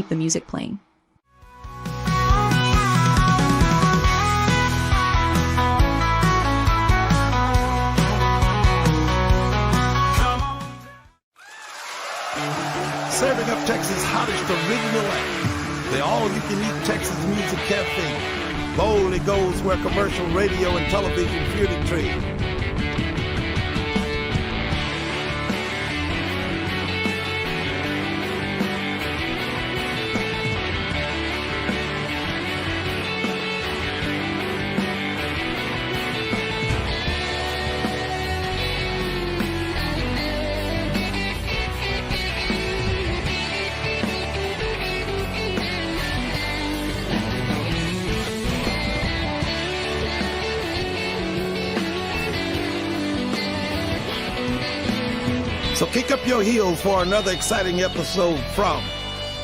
keep the music playing. Serving up Texas' hottest original act, the all-you-can-eat Texas Music Cafe boldly goes where commercial radio and television fear to tread. So kick up your heels for another exciting episode from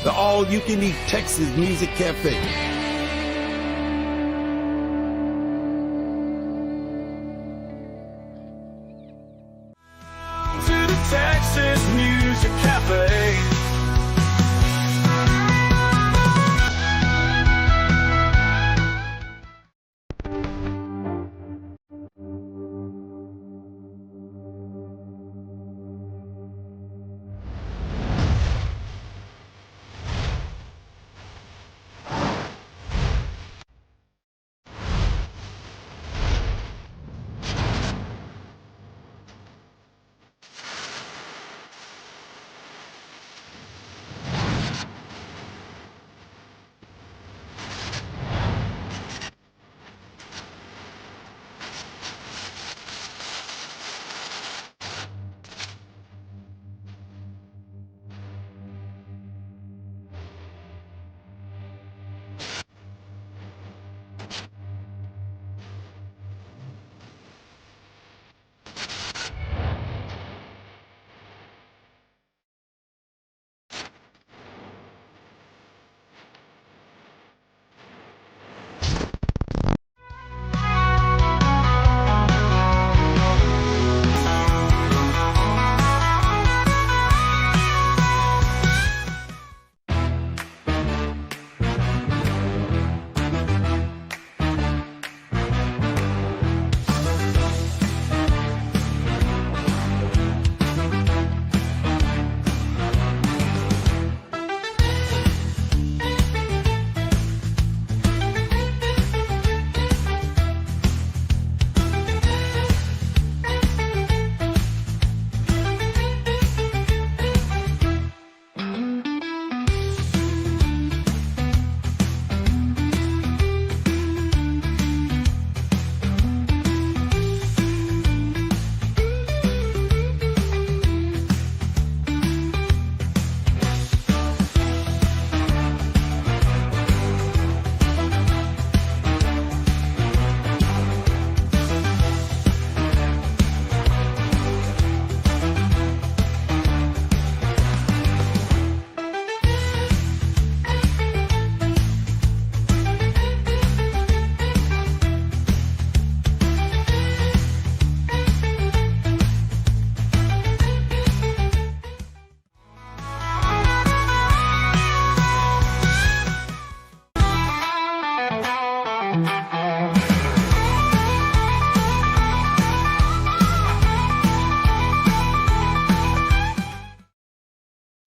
the all-you-can-eat Texas Music Cafe. To the Texas Music Cafe.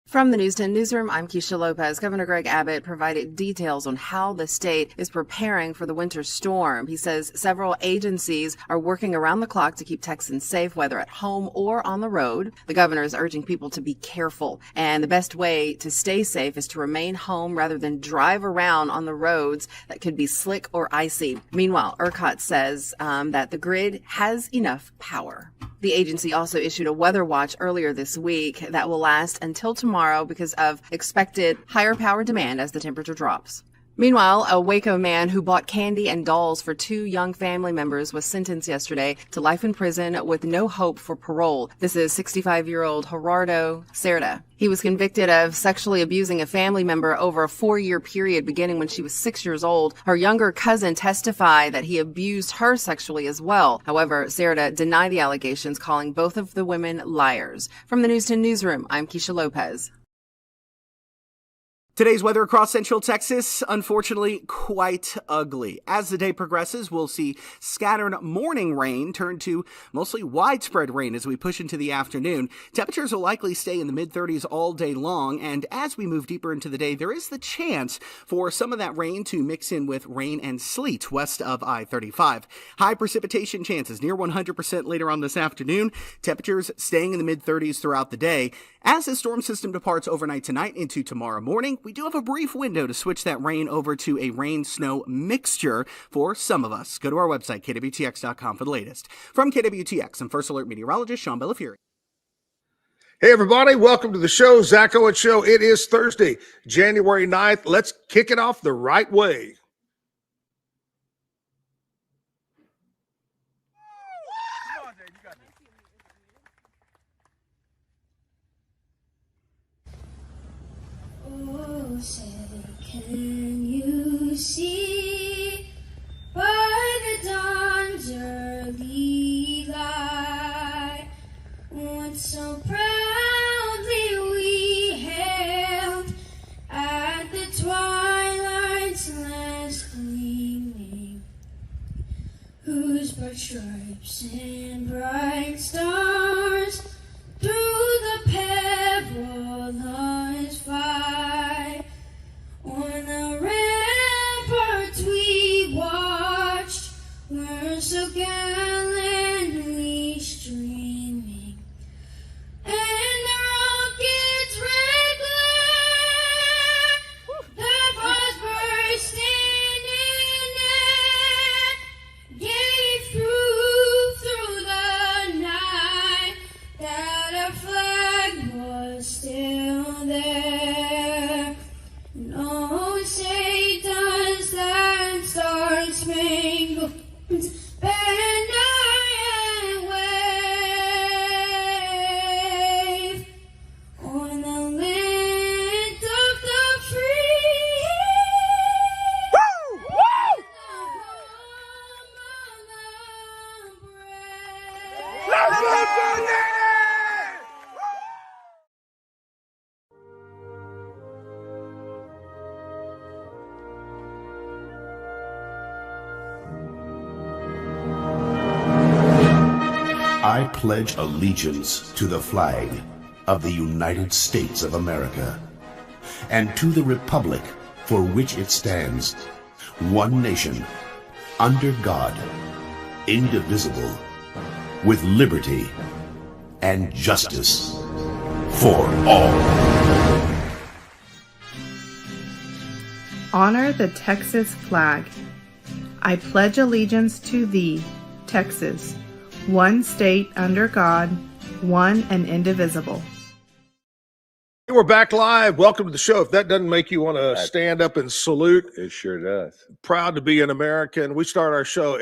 From the News 10 Newsroom, I'm Keisha Lopez. Governor Greg Abbott provided details on how the state is preparing for the winter storm. He says several agencies are working around the clock to keep Texans safe, whether at home or on the road. The governor is urging people to be careful, and the best way to stay safe is to remain home rather than drive around on the roads that could be slick or icy. Meanwhile, ERCOT says that the grid has enough power. The agency also issued a weather watch earlier this week that will last until tomorrow because of expected higher power demand as the temperature drops. Meanwhile, a Waco man who bought candy and dolls for two young family members was sentenced yesterday to life in prison with no hope for parole. This is 65-year-old Gerardo Cerda. He was convicted of sexually abusing a family member over a 4-year period beginning when she was 6 years old. Her younger cousin testified that he abused her sexually as well. However, Cerda denied the allegations, calling both of the women liars. From the News 10 Newsroom, I'm Keisha Lopez. Today's weather across Central Texas, unfortunately, quite ugly. As the day progresses, we'll see scattered morning rain turn to mostly widespread rain as we push into the afternoon. Temperatures will likely stay in the mid-30s all day long, and as we move deeper into the day, there is the chance for some of that rain to mix in with rain and sleet west of I-35. High precipitation chances near 100% later on this afternoon. Temperatures staying in the mid-30s throughout the day. As the storm system departs overnight tonight into tomorrow morning, we do have a brief window to switch that rain over to a rain-snow mixture for some of us. Go to our website, kwtx.com, for the latest. From KWTX, I'm First Alert meteorologist Sean Bellafury. Hey, everybody. Welcome to the show, Zack Owen Show. It is Thursday, January 9th. Let's kick it off the right way. Oh, say, can you see by the dawn's early light what so proudly we hailed at the twilight's last gleaming, whose broad stripes and bright stars through the perilous fight on the ramparts we watched were so gallantly streaming, and the rocket's red glare, the bombs bursting in air, gave through the night that our flag was still there. And oh, say does that star-spangled banner yet wave on the land of the free, the home of the brave. I pledge allegiance to the flag of the United States of America and to the republic for which it stands, one nation, under God, indivisible, with liberty and justice for all. Honor the Texas flag. I pledge allegiance to thee, Texas, one state under God, one and indivisible. We're back live. Welcome to the show. If that doesn't make you want to stand up and salute, it sure does. Proud to be an American. We start our show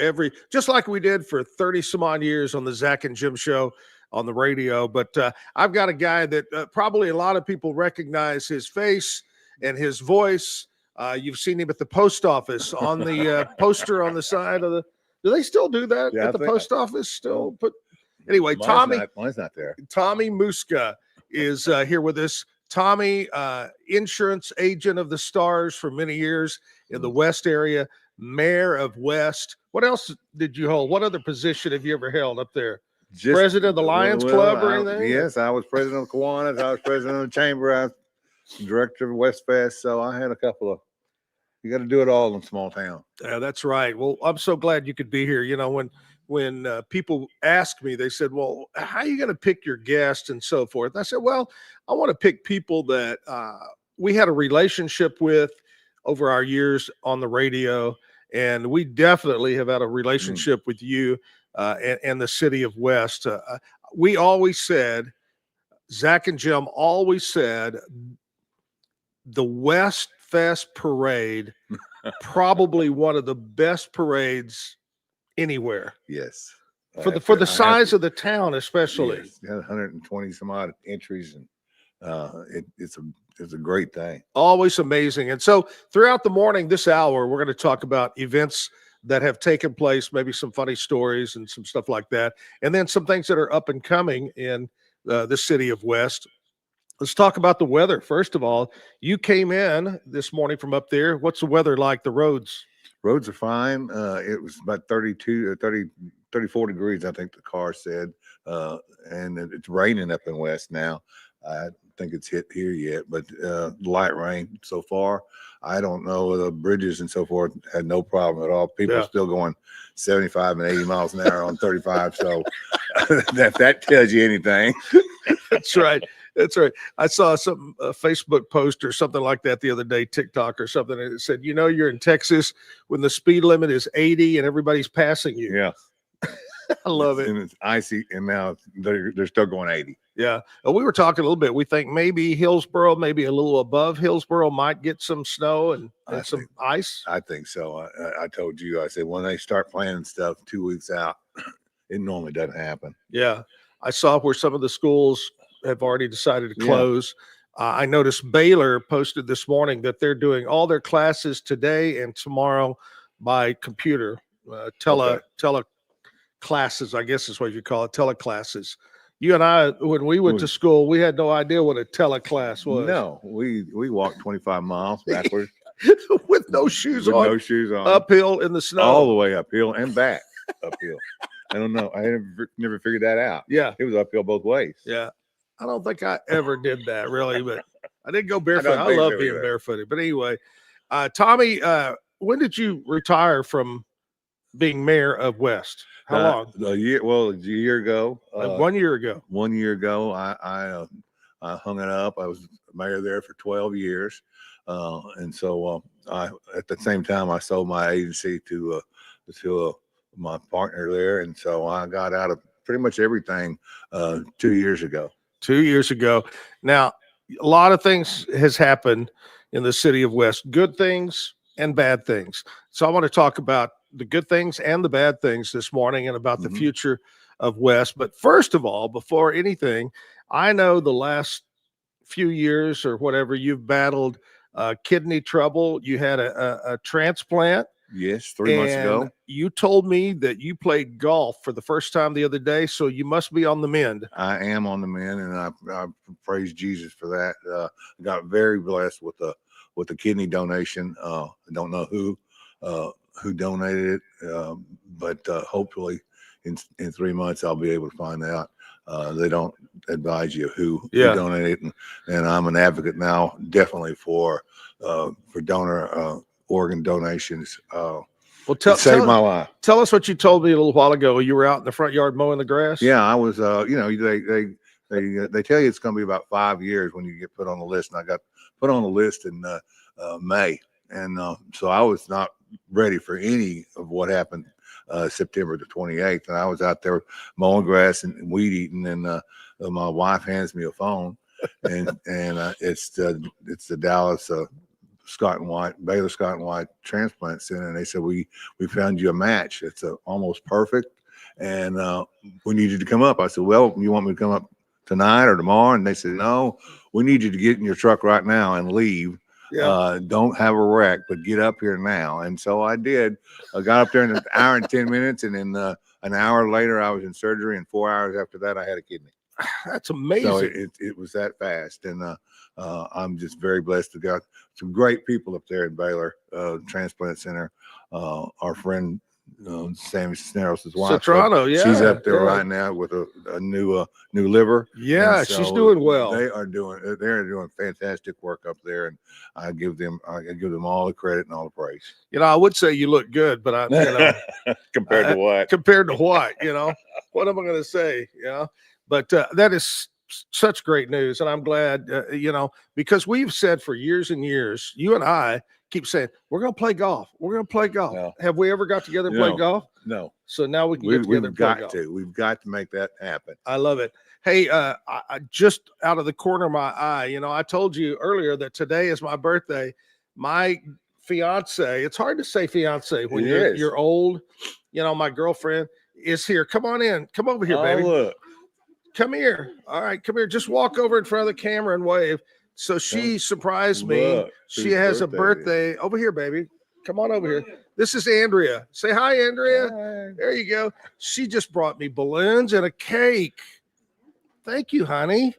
just like we did for 30 some odd years on the Zack and Jim show on the radio. But I've got a guy that probably a lot of people recognize his face and his voice. You've seen him at the post office on the poster on the side of the. Do they still do that at the post office? Still put. Anyway, mine's not there. Tommy Muska is here with us. Tommy, insurance agent of the Stars for many years in the West area, mayor of West. What else did you hold? What other position have you ever held up there? President of the Lions Club or anything? Yes, I was president of Kiwanis. I was president of the Chamber. I was director of West Fest. So I had a couple of. You got to do it all in small town. Yeah, that's right. Well, I'm so glad you could be here. You know, when people ask me, they said, well, how are you going to pick your guests and so forth? And I said, well, I want to pick people that we had a relationship with over our years on the radio. And we definitely have had a relationship with you and the city of West. We always said, Zack and Jim always said, the West Fest parade, probably one of the best parades anywhere. Yes. For the size of the town, especially. Yes. 120 some odd entries, and it's a great thing. Always amazing. And so throughout the morning, this hour, we're going to talk about events that have taken place, maybe some funny stories and some stuff like that, and then some things that are up and coming in the city of West. Let's talk about the weather. First of all, you came in this morning from up there. What's the weather like? The roads? Roads are fine. It was about 34 degrees, I think the car said. And it's raining up in West now. I don't think it's hit here yet, but light rain so far. I don't know. The bridges and so forth had no problem at all. People are still going 75 and 80 miles an hour on 35. So if that tells you anything. That's right. That's right. I saw some Facebook post or something like that the other day, TikTok or something, and it said, you're in Texas when the speed limit is 80 and everybody's passing you. Yeah. I love it. And it's icy, and now they're still going 80. Yeah. We were talking a little bit. We think maybe Hillsboro, maybe a little above Hillsboro, might get some snow and some ice. I think so. I told you, I said, when they start planning stuff 2 weeks out, it normally doesn't happen. Yeah. I saw where some of the schools have already decided to close. I noticed Baylor posted this morning that they're doing all their classes today and tomorrow by computer, tele classes, I guess is what you call it, teleclasses. You and I, when we went to school, we had no idea what a teleclass was. No, we walked 25 miles backwards with no shoes with on, no shoes on, uphill in the snow, all the way uphill and back uphill. I don't know. I never figured that out. Yeah, it was uphill both ways. Yeah, I don't think I ever did that really, but I did go barefoot. I love being barefooted. But anyway, Tommy, when did you retire from being mayor of West? How long? A year ago. 1 year ago. 1 year ago, I hung it up. I was mayor there for 12 years, and so at the same time I sold my agency to my partner there, and so I got out of pretty much everything 2 years ago. 2 years ago. Now, a lot of things has happened in the city of West, good things and bad things. So I want to talk about the good things and the bad things this morning and about the future of West. But first of all, before anything, I know the last few years or whatever, you've battled kidney trouble. You had a transplant. Yes, 3 months ago. You told me that you played golf for the first time the other day, so you must be on the mend. I am on the mend, and I praise Jesus for that. I got very blessed with the kidney donation. I don't know who donated it, but hopefully in 3 months I'll be able to find out. They don't advise you who donated, and I'm an advocate now, definitely for donor organ donations. Well, saved my life. Tell us what you told me a little while ago. You were out in the front yard mowing the grass. Yeah, I was. They tell you it's going to be about 5 years when you get put on the list, and I got put on the list in May, and so I was not ready for any of what happened September the 28th, and I was out there mowing grass and weed eating, and my wife hands me a phone, and it's the Dallas Baylor Scott and White Transplant Center, and they said we found you a match. It's almost perfect, and we need you to come up. I said, well, you want me to come up tonight or tomorrow? And they said, no, we need you to get in your truck right now and leave. Don't have a wreck, but get up here now. And so I did. I got up there in an hour and 10 minutes, and then an hour later I was in surgery, and 4 hours after that I had a kidney. That's amazing. So it was that fast, and I'm just very blessed to got some great people up there at Baylor Transplant Center. Our friend Sammy Cisneros' wife, Sotrano, she's up there right now with a new liver. Yeah, so she's doing well. They're doing fantastic work up there, and I give them all the credit and all the praise. I would say you look good, but compared to what? Compared to what? What am I going to say? But that is such great news, and I'm glad, because we've said for years and years, you and I keep saying, we're going to play golf. We're going to play golf. No. Have we ever got together and played golf? No. So now we can get together and play golf. We've got to make that happen. I love it. Hey, I just out of the corner of my eye, I told you earlier that today is my birthday. My fiance, it's hard to say fiance when you're old. My girlfriend is here. Come on in. Come over here, baby. Look. Come here. All right, come here. Just walk over in front of the camera and wave. So she surprised me. She has a birthday. Over here, baby. Come on over here. This is Andrea. Say hi, Andrea. Hi. There you go. She just brought me balloons and a cake. Thank you, honey.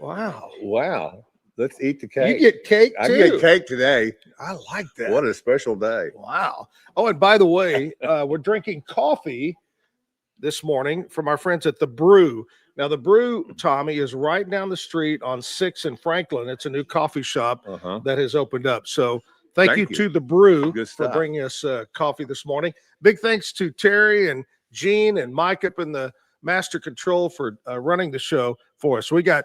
Wow. Wow. Let's eat the You cake. get cake I too. get cake today. I like that. What a special day. Wow. Oh, and by the way, we're drinking coffee this morning from our friends at The Brew. Now, The Brew, Tommy, is right down the street on 6th and Franklin. It's a new coffee shop that has opened up. So thank you to The Brew Good for stuff. bringing us coffee this morning. Big thanks to Terry and Gene and Mike up in the master control for running the show for us. We got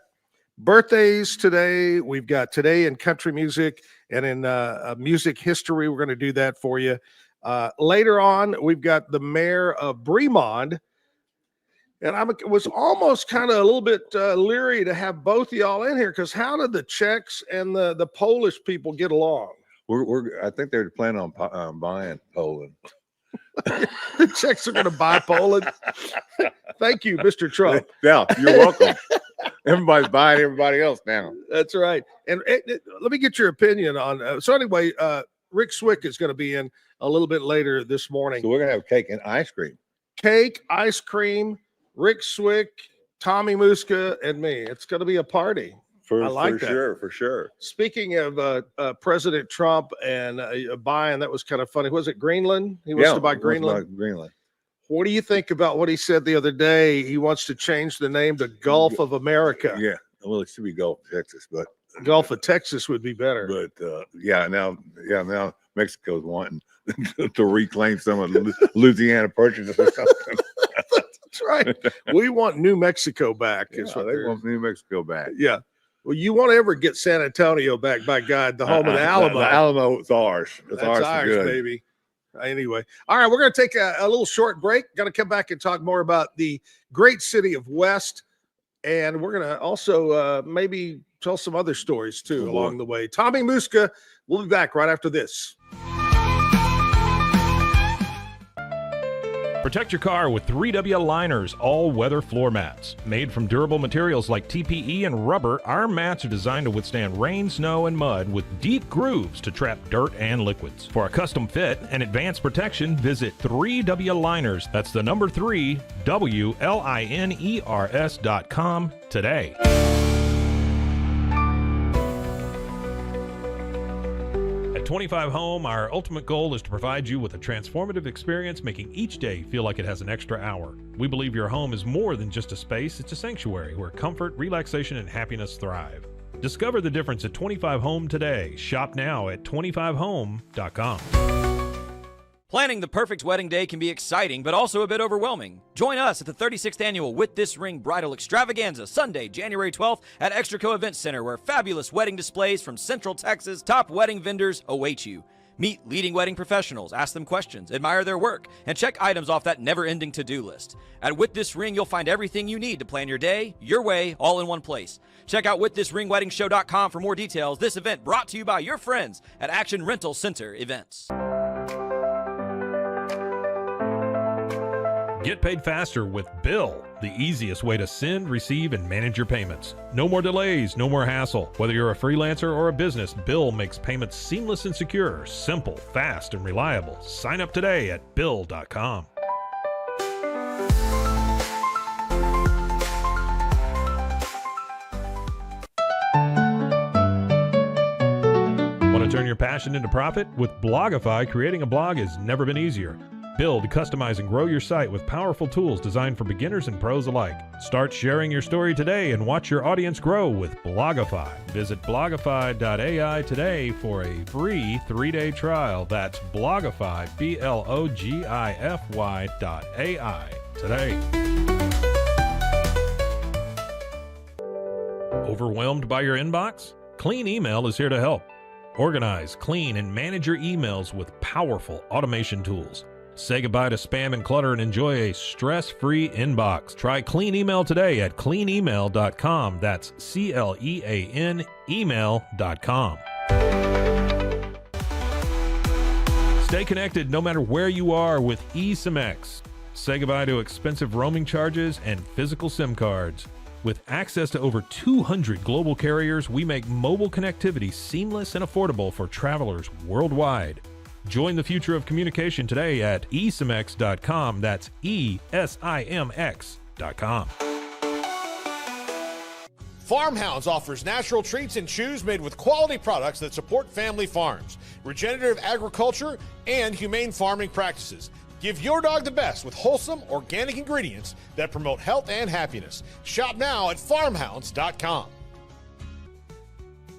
birthdays today. We've got today in country music and in music history. We're going to do that for you. Later on, we've got the mayor of Bremond. And I was almost kind of a little bit leery to have both of y'all in here because how did the Czechs and the Polish people get along? I think they're planning on buying Poland. The Czechs are going to buy Poland. Thank you, Mr. Trump. Yeah, you're welcome. Everybody's buying everybody else now. That's right. And let me get your opinion on. So anyway, Rick Swick is going to be in a little bit later this morning. So we're gonna have cake and ice cream. Cake, ice cream, Rick Swick, Tommy Muska, and me. It's going to be a party. I like that. For sure. Speaking of President Trump and buying, that was kind of funny. Was it Greenland? He wants to buy Greenland. Greenland. What do you think about what he said the other day? He wants to change the name to Gulf of America. Yeah. Well, it should be Gulf of Texas, but Gulf of Texas would be better. But now Mexico's wanting to reclaim some of the Louisiana purchases or something. That's right. We want New Mexico back. They want New Mexico back. Yeah. Well, you won't ever get San Antonio back, by God, the home of the Alamo. The Alamo is ours. That's ours, baby. Anyway, all right, we're going to take a little short break. Got to come back and talk more about the great city of West, and we're going to also maybe tell some other stories too along the way. Tommy Muska, we'll be back right after this. Protect your car with 3W Liners all-weather floor mats. Made from durable materials like TPE and rubber, our mats are designed to withstand rain, snow, and mud with deep grooves to trap dirt and liquids. For a custom fit and advanced protection, visit 3W Liners. That's the number 3, WLINERS.com today. At 25 Home, our ultimate goal is to provide you with a transformative experience, making each day feel like it has an extra hour. We believe your home is more than just a space, it's a sanctuary where comfort, relaxation, and happiness thrive. Discover the difference at 25 Home today. Shop now at 25home.com. Planning the perfect wedding day can be exciting, but also a bit overwhelming. Join us at the 36th Annual With This Ring Bridal Extravaganza, Sunday, January 12th at Extraco Event Center, where fabulous wedding displays from Central Texas' top wedding vendors await you. Meet leading wedding professionals, ask them questions, admire their work, and check items off that never-ending to-do list. At With This Ring, you'll find everything you need to plan your day, your way, all in one place. Check out WithThisRingWeddingShow.com for more details. This event brought to you by your friends at Action Rental Center Events. Get paid faster with Bill, the easiest way to send, receive, and manage your payments. No more delays, no more hassle. Whether you're a freelancer or a business, Bill makes payments seamless and secure, simple, fast, and reliable. Sign up today at Bill.com. Want to turn your passion into profit? With Blogify, creating a blog has never been easier. Build, customize, and grow your site with powerful tools designed for beginners and pros alike. Start sharing your story today and watch your audience grow with Blogify. Visit blogify.ai today for a free 3-day trial. That's Blogify, Blogify.ai today. Overwhelmed by your inbox? Clean Email is here to help. Organize, clean, and manage your emails with powerful automation tools. Say goodbye to spam and clutter and enjoy a stress-free inbox. Try Clean Email today at cleanemail.com. That's CLEAN email.com. Stay connected no matter where you are with eSIM-X. Say goodbye to expensive roaming charges and physical SIM cards. With access to over 200 global carriers, we make mobile connectivity seamless and affordable for travelers worldwide. Join the future of communication today at eSIMX.com. That's ESIMX.com. Farmhounds offers natural treats and chews made with quality products that support family farms, regenerative agriculture, and humane farming practices. Give your dog the best with wholesome, organic ingredients that promote health and happiness. Shop now at farmhounds.com.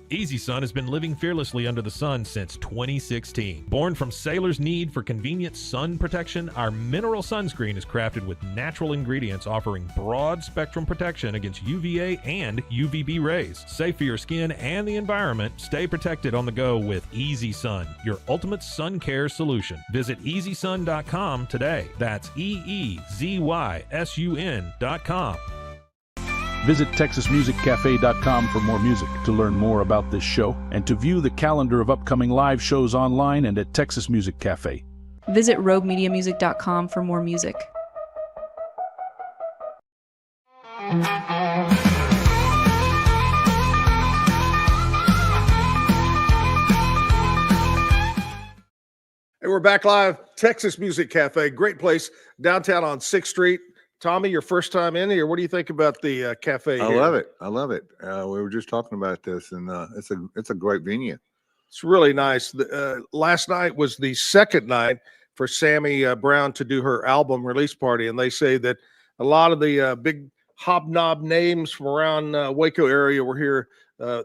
Easy Sun has been living fearlessly under the sun since 2016. Born from sailors' need for convenient sun protection, our mineral sunscreen is crafted with natural ingredients offering broad spectrum protection against UVA and UVB rays. Safe for your skin and the environment, stay protected on the go with Easy Sun, your ultimate sun care solution. Visit EasySun.com today. That's EEZYSUN.com. Visit TexasMusicCafe.com for more music, to learn more about this show, and to view the calendar of upcoming live shows online and at Texas Music Cafe. Visit RogueMediaMusic.com for more music. Hey, we're back live, Texas Music Cafe. Great place downtown on 6th Street. Tommy, your first time in here. What do you think about the cafe? I love it. I love it. We were just talking about this, and it's a great venue. It's really nice. Last night was the second night for Sammy Brown to do her album release party, and they say that a lot of the big hobnob names from around Waco area were here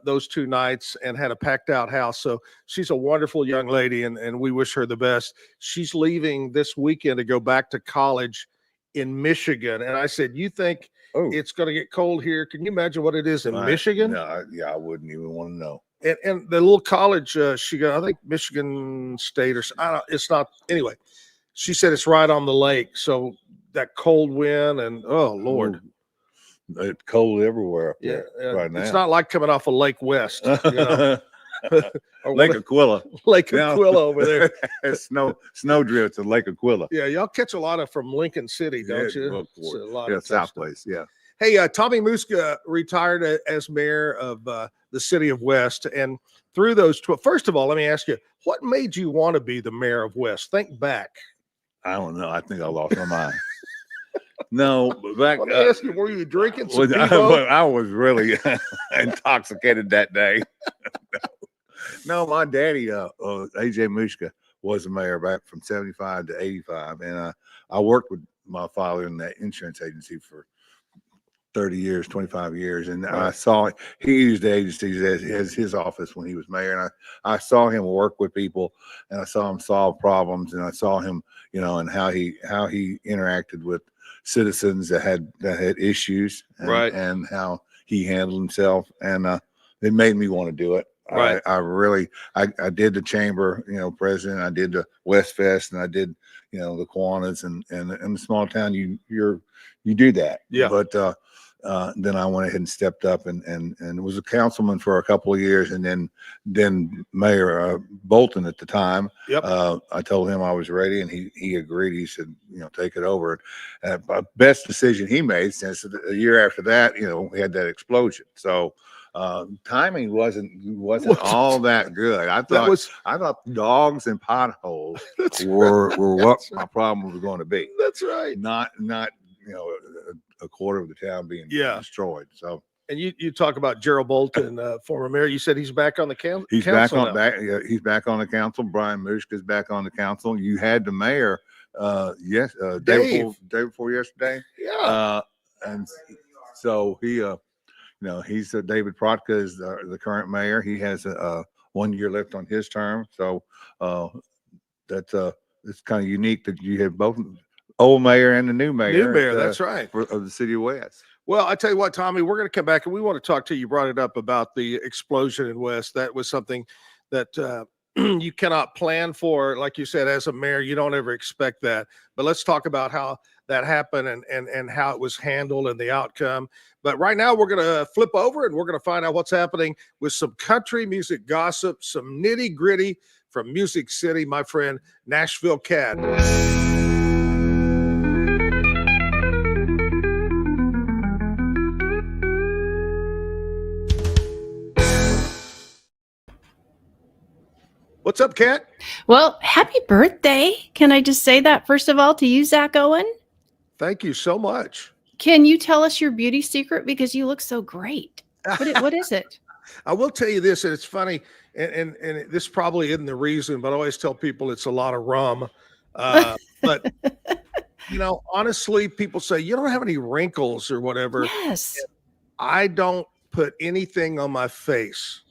those two nights and had a packed out house. So she's a wonderful young lady, and we wish her the best. She's leaving this weekend to go back to college in Michigan. And I said, you think it's going to get cold here? Can you imagine what it is in Michigan? No, I wouldn't even want to know. And the little college she got, I think Michigan State or I don't, it's not. Anyway, she said it's right on the lake. So that cold wind and oh Lord. It's cold everywhere up there right now. It's not like coming off of Lake West, you know. Lake Aquila. Lake Aquila over there. snow drifts at Lake Aquila. Yeah, y'all catch a lot of from Lincoln City, don't you? A lot of South Place, yeah. Hey, Tommy Muska retired as mayor of the city of West. And through those 12, first of all, let me ask you, what made you want to be the mayor of West? Think back. I don't know. I think I lost my mind. No, back. Let me ask you, were you drinking some I was really intoxicated that day. No, my daddy, AJ Mushka, was the mayor back from 75 to 85. And I worked with my father in that insurance agency for 30 years, 25 years. And I saw he used the agency as his office when he was mayor. And I saw him work with people, and I saw him solve problems, and I saw him, and how he interacted with citizens that had issues, and how he handled himself. And it made me want to do it. Right. I did the chamber, president. I did the West Fest, and I did, the Kiwanis, and in the small town, you do that. Yeah. But then I went ahead and stepped up and was a councilman for a couple of years, and then Mayor Bolton at the time. Yep. I told him I was ready, and he agreed. He said, take it over. Best decision he made, since a year after that, we had that explosion. So. Timing wasn't all that good. I thought dogs and potholes were what my problem was going to be. That's right. Not a quarter of the town being destroyed. So. And you talk about Gerald Bolton, former mayor. You said he's back on the council. He's back on the council. Brian Mushka's back on the council. You had the mayor, day before yesterday. Yeah. And so he. He's David Protka is the current mayor. He has 1 year left on his term. So that's it's kind of unique that you have both old mayor and the new mayor. New mayor, that's right. Of the city of West. Well, I tell you what, Tommy, we're going to come back and we want to talk to you. You brought it up about the explosion in West. That was something that you cannot plan for. Like you said, as a mayor, you don't ever expect that. But let's talk about how that happened and how it was handled and the outcome. But right now we're going to flip over and we're going to find out what's happening with some country music gossip, some nitty gritty from Music City, my friend, Nashville Cat. What's up, Kat? Well, happy birthday. Can I just say that first of all to you, Zack Owen? Thank you so much. Can you tell us your beauty secret? Because you look so great. What is it? I will tell you this, and it's funny, and this probably isn't the reason, but I always tell people it's a lot of rum. But honestly, people say you don't have any wrinkles or whatever. Yes. I don't put anything on my face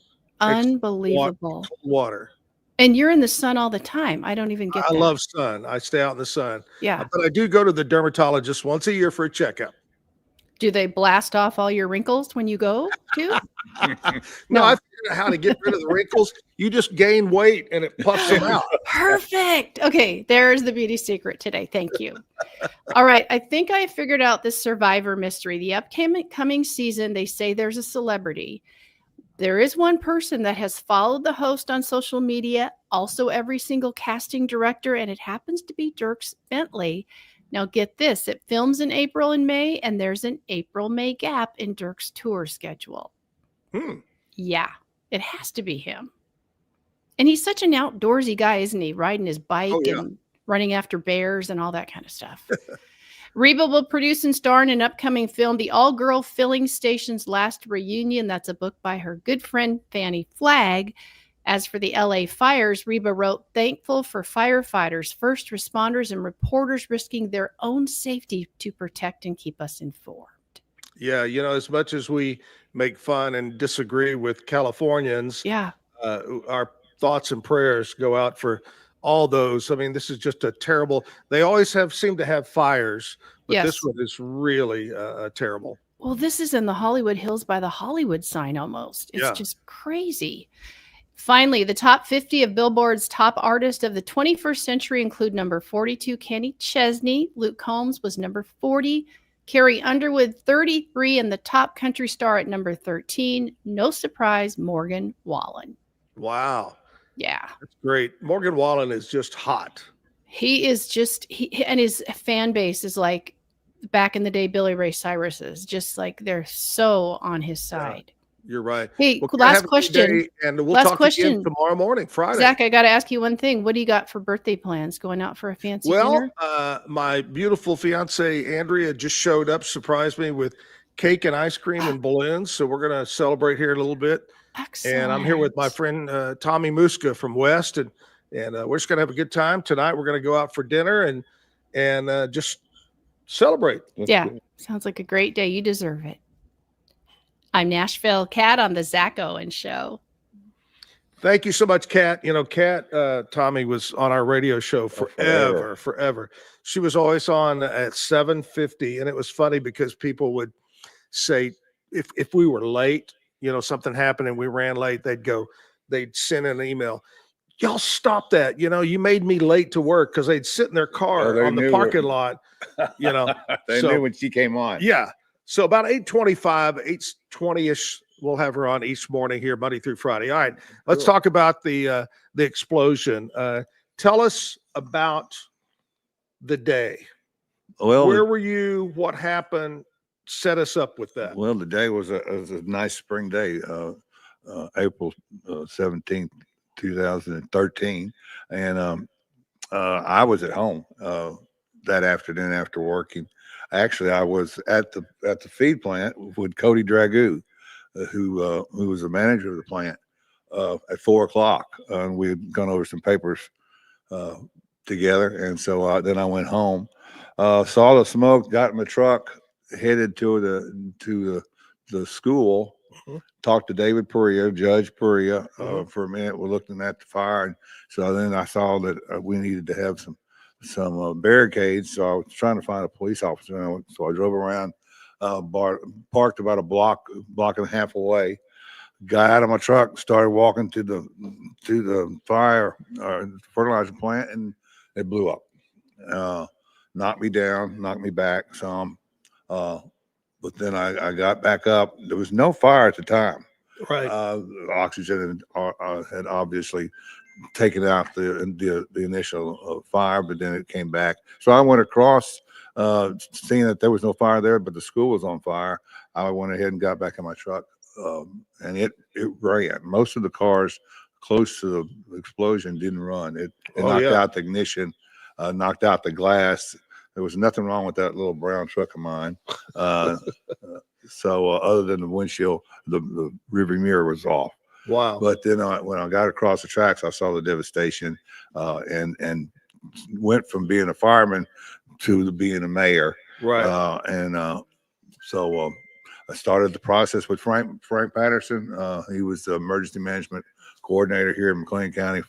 except Unbelievable. cold water. And you're in the sun all the time. I don't even get I that. love sun. I stay out in the sun. Yeah. But I do go to the dermatologist once a year for a checkup. Do they blast off all your wrinkles when you go to? No, I figured out how to get rid of the wrinkles. You just gain weight and it puffs them out. Perfect. Okay, there's the beauty secret today. Thank you. All right, I think I figured out this Survivor mystery. The upcoming season, they say there's a celebrity. There is one person that has followed the host on social media, also every single casting director, and it happens to be Dierks Bentley. Now get this, it films in April and May, and there's an April-May gap in Dierks' tour schedule. Yeah, it has to be him. And he's such an outdoorsy guy, isn't he? Riding his bike and running after bears and all that kind of stuff. Reba will produce and star in an upcoming film, The All-Girl Filling Station's Last Reunion. That's a book by her good friend, Fannie Flagg. As for the LA fires, Reba wrote, thankful for firefighters, first responders, and reporters risking their own safety to protect and keep us informed. Yeah, as much as we make fun and disagree with Californians, our thoughts and prayers go out for all those. I mean, this is just a terrible. They always seem to have fires, but this one is really terrible. Well, this is in the Hollywood Hills by the Hollywood sign almost. It's just crazy. Finally, the top 50 of Billboard's top artists of the 21st century include number 42, Kenny Chesney. Luke Combs was number 40. Carrie Underwood, 33, and the top country star at number 13. No surprise, Morgan Wallen. Wow. Yeah. That's great. Morgan Wallen is just hot. He is just, and his fan base is like back in the day, Billy Ray Cyrus's, just like they're so on his side. You're right. Hey, well, last question. And we'll talk again tomorrow morning, Friday. Zach, I got to ask you one thing. What do you got for birthday plans? Going out for a fancy dinner? My beautiful fiance, Andrea, just showed up, surprised me with cake and ice cream and balloons. So we're going to celebrate here in a little bit. Excellent. And I'm here with my friend, Tommy Muska from West. And we're just going to have a good time tonight. We're going to go out for dinner and just celebrate. Yeah. Sounds like a great day. You deserve it. I'm Nashville Kat on the Zack Owen Show. Thank you so much, Kat. Kat, Tommy was on our radio show forever. She was always on at 7:50, and it was funny because people would say if we were late, something happened and we ran late, they'd send an email. Y'all stop that. You made me late to work because they'd sit in their car on the parking lot. They knew when she came on. Yeah. So about 8:25, 8:20-ish, we'll have her on each morning here, Monday through Friday. All right, let's talk about the explosion. Tell us about the day. Well, where were you? What happened? Set us up with that. Well, the day was a nice spring day, April 17th, 2013, and I was at home that afternoon after working. Actually, I was at the feed plant with Cody Dragoo, who was the manager of the plant, at 4 o'clock. And we had gone over some papers together, and so then I went home, saw the smoke, got in my truck, headed to the school. Talked to David Perea, Judge Perea, for a minute. We're looking at the fire, and so then I saw that we needed to have some barricades. So I was trying to find a police officer. So I drove around, parked about a block and a half away, got out of my truck, started walking to the fire fertilizer plant, and it blew up. Knocked me down, knocked me back some. But then I got back up. There was no fire at the time. Right. Oxygen had obviously taken out the initial fire, but then it came back. So I went across, seeing that there was no fire there, but the school was on fire. I went ahead and got back in my truck, and it ran. Most of the cars close to the explosion didn't run. It knocked out the ignition, knocked out the glass. there was nothing wrong with that little brown truck of mine. So other than the windshield, the rearview mirror was off. Wow. But then when I got across the tracks, I saw the devastation, and went from being a fireman to being a mayor. Right. So I started the process with Frank Patterson. He was the emergency management coordinator here in McLean County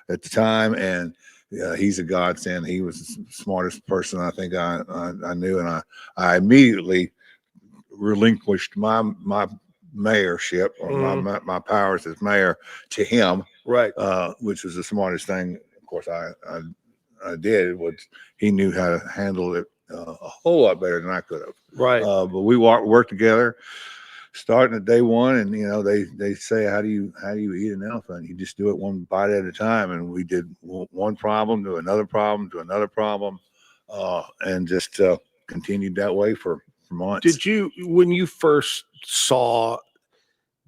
at the time, and he's a godsend. He was the smartest person I think I knew, and I immediately relinquished my mayorship or my powers as mayor to him. Right. Which was the smartest thing. Of course, I did. Was he knew how to handle it a whole lot better than I could have. Right. But we worked together, starting at day one, and they say, how do you eat an elephant? You just do it one bite at a time, and we did one problem to another problem to another problem, and just continued that way for months. Did you, when you first saw,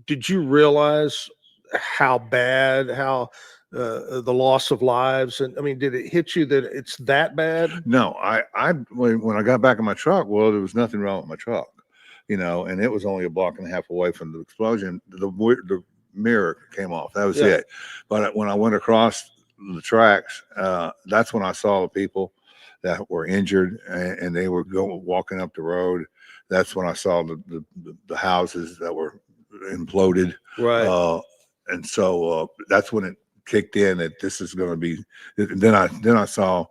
did you realize how bad, how the loss of lives, and I mean, did it hit you that it's that bad? No, when I got back in my truck, well, there was nothing wrong with my truck, and it was only a block and a half away from the explosion. The mirror came off. That was it. But when I went across the tracks, that's when I saw the people that were injured, and they were walking up the road. That's when I saw the houses that were imploded. Right. And so that's when it kicked in that this is going to be. Then I saw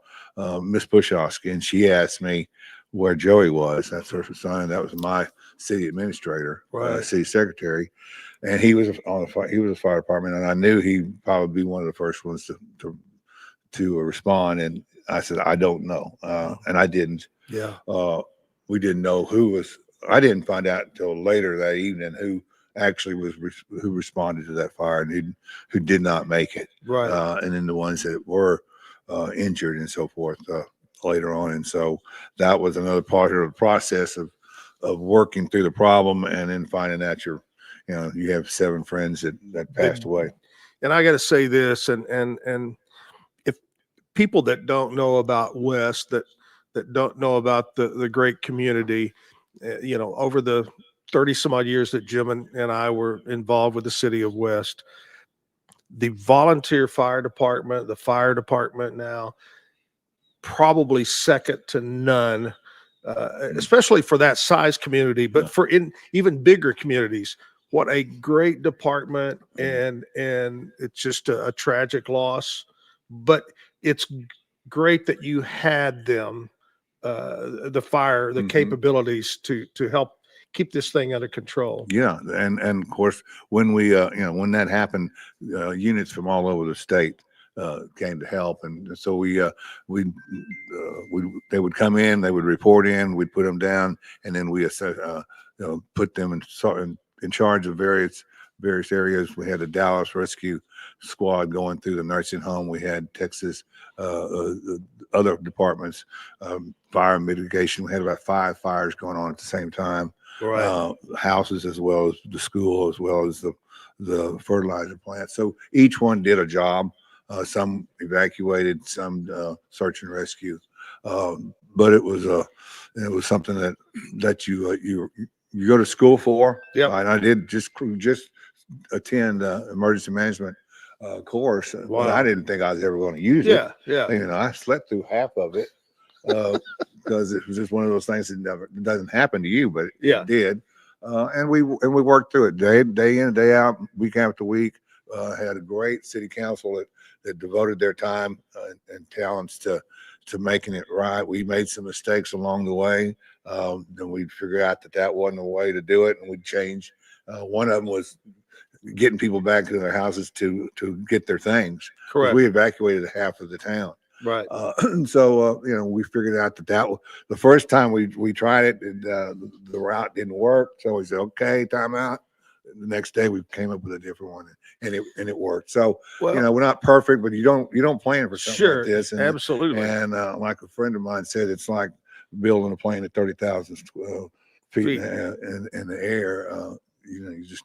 Miss Bushowski, and she asked me where Joey was. That's her son. That was my city administrator, city secretary, and he was on he was a fire department, and I knew he'd probably be one of the first ones to respond. And I said, I don't know, and I didn't. Yeah. We didn't know who was. I didn't find out until later that evening who actually who responded to that fire and who did not make it. Right. And then the ones that were injured and so forth later on. And so that was another part of the process of working through the problem, and then finding out you have 7 friends that passed away. And I got to say this, and if people that don't know about West, that don't know about the great community, over the 30 some odd years that Jim and I were involved with the city of West, the volunteer fire department, the fire department now, probably second to none, especially for that size community, but for even bigger communities. What a great department, and it's just a tragic loss, but it's great that you had them, the fire, the capabilities to help keep this thing under control. Yeah, and of course, when we when that happened, units from all over the state came to help, and so they would come in, they would report in, we'd put them down, and then we put them in charge of various areas. We had a Dallas rescue squad going through the nursing home. We had Texas, other departments, fire mitigation. We had about 5 fires going on at the same time. Right. Houses, as well as the school, as well as the fertilizer plant. So each one did a job. Some evacuated, some search and rescue. But it was something that you go to school for. Yeah. And I did just attend emergency management course. Wow. But I didn't think I was ever going to use it. Yeah. I slept through half of it. Because it was just one of those things that doesn't happen to you, but it did. And we worked through it day in, day out, week after week. Had a great city council that devoted their time and talents to making it right. We made some mistakes along the way. Then we'd figure out that wasn't the way to do it, and we'd change. One of them was getting people back to their houses to get their things. Correct. We evacuated half of the town. Right. So we figured out that the first time we tried it, the route didn't work. So we said, okay, time out. The next day we came up with a different one, and it worked. So we're not perfect, but you don't plan for something like this. And, absolutely. And like a friend of mine said, it's like building a plane at 30,000 feet in the air. You just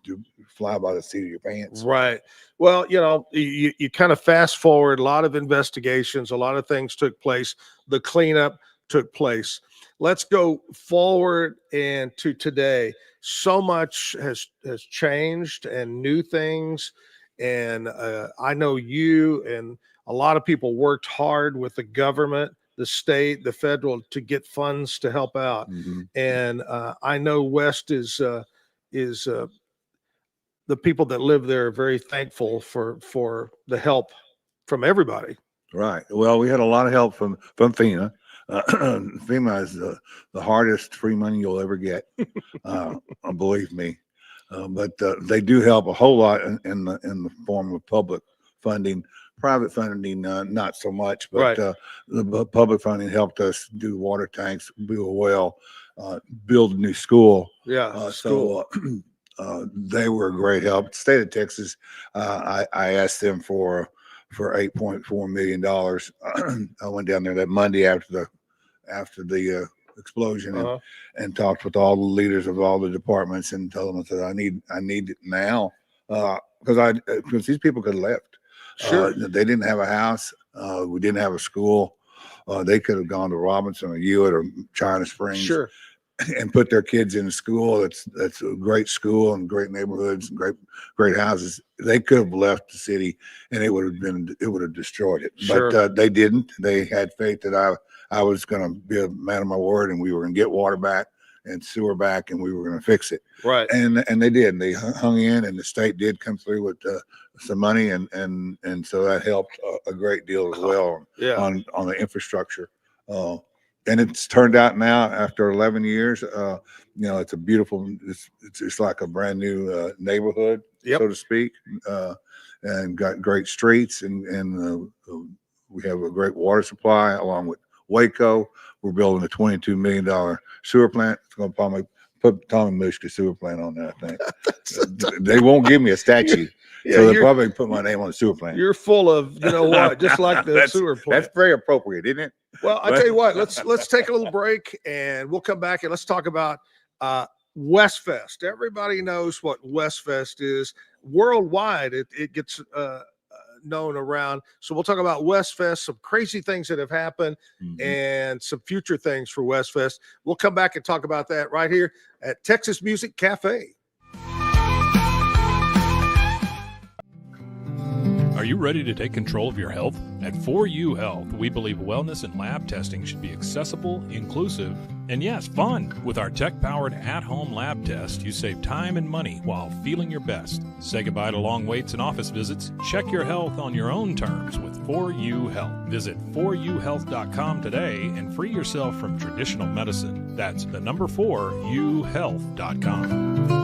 fly by the seat of your pants. Right. Well, you kind of fast forward, a lot of investigations, a lot of things took place, the cleanup, took place. Let's go forward and to today. So much has changed and new things. And I know you and a lot of people worked hard with the government, the state, the federal to get funds to help out. Mm-hmm. And I know West is the people that live there are very thankful for the help from everybody. Right. Well, we had a lot of help from FEMA. FEMA is the hardest free money you'll ever get. Believe me. But they do help a whole lot in the form of public funding. Private funding, not so much, but Right. The public funding helped us do water tanks, build a well, build a new school. Yeah. So they were a great help. The state of Texas, I asked them for $8.4 million. I went down there that Monday after the explosion and talked with all the leaders of all the departments and told them that I need it now because these people could have left. Sure. They didn't have a house. We didn't have a school. They could have gone to Robinson or Hewitt or China Springs. Sure. And put their kids in a school that's a great school and great neighborhoods and great houses. They could have left the city and it would have destroyed it. Sure. But they didn't. They had faith that I was going to be a man of my word and we were going to get water back and sewer back and we were going to fix it. Right. And they did. They hung in, and the state did come through with some money, and so that helped a great deal as well on the infrastructure. And it's turned out now after 11 years, it's a beautiful, it's like a brand new neighborhood, so to speak, and got great streets and we have a great water supply along with Waco. We're building a $22 million sewer plant. It's going to probably put Tommy Mushka sewer plant on there, I think. They won't give me a statue. So they'll probably put my name on the sewer plant. You're full of, you know what, just like the sewer plant. That's very appropriate, isn't it? Well, I tell you what, let's take a little break and we'll come back and let's talk about Westfest. Everybody knows what Westfest is. Worldwide, it gets known around. So we'll talk about Westfest, some crazy things that have happened, and some future things for Westfest. We'll come back and talk about that right here at Texas Music Cafe. Are you ready to take control of your health? At 4U Health, we believe wellness and lab testing should be accessible, inclusive, and yes, fun. With our tech-powered at-home lab test, you save time and money while feeling your best. Say goodbye to long waits and office visits. Check your health on your own terms with 4U Health. Visit 4uhealth.com today and free yourself from traditional medicine. That's the number 4uhealth.com.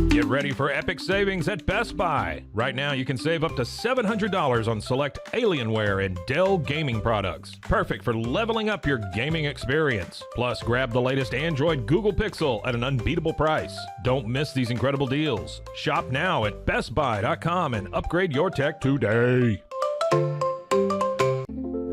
Get ready for epic savings at Best Buy. Right now, you can save up to $700 on select Alienware and Dell gaming products. Perfect for leveling up your gaming experience. Plus, grab the latest Android Google Pixel at an unbeatable price. Don't miss these incredible deals. Shop now at bestbuy.com and upgrade your tech today.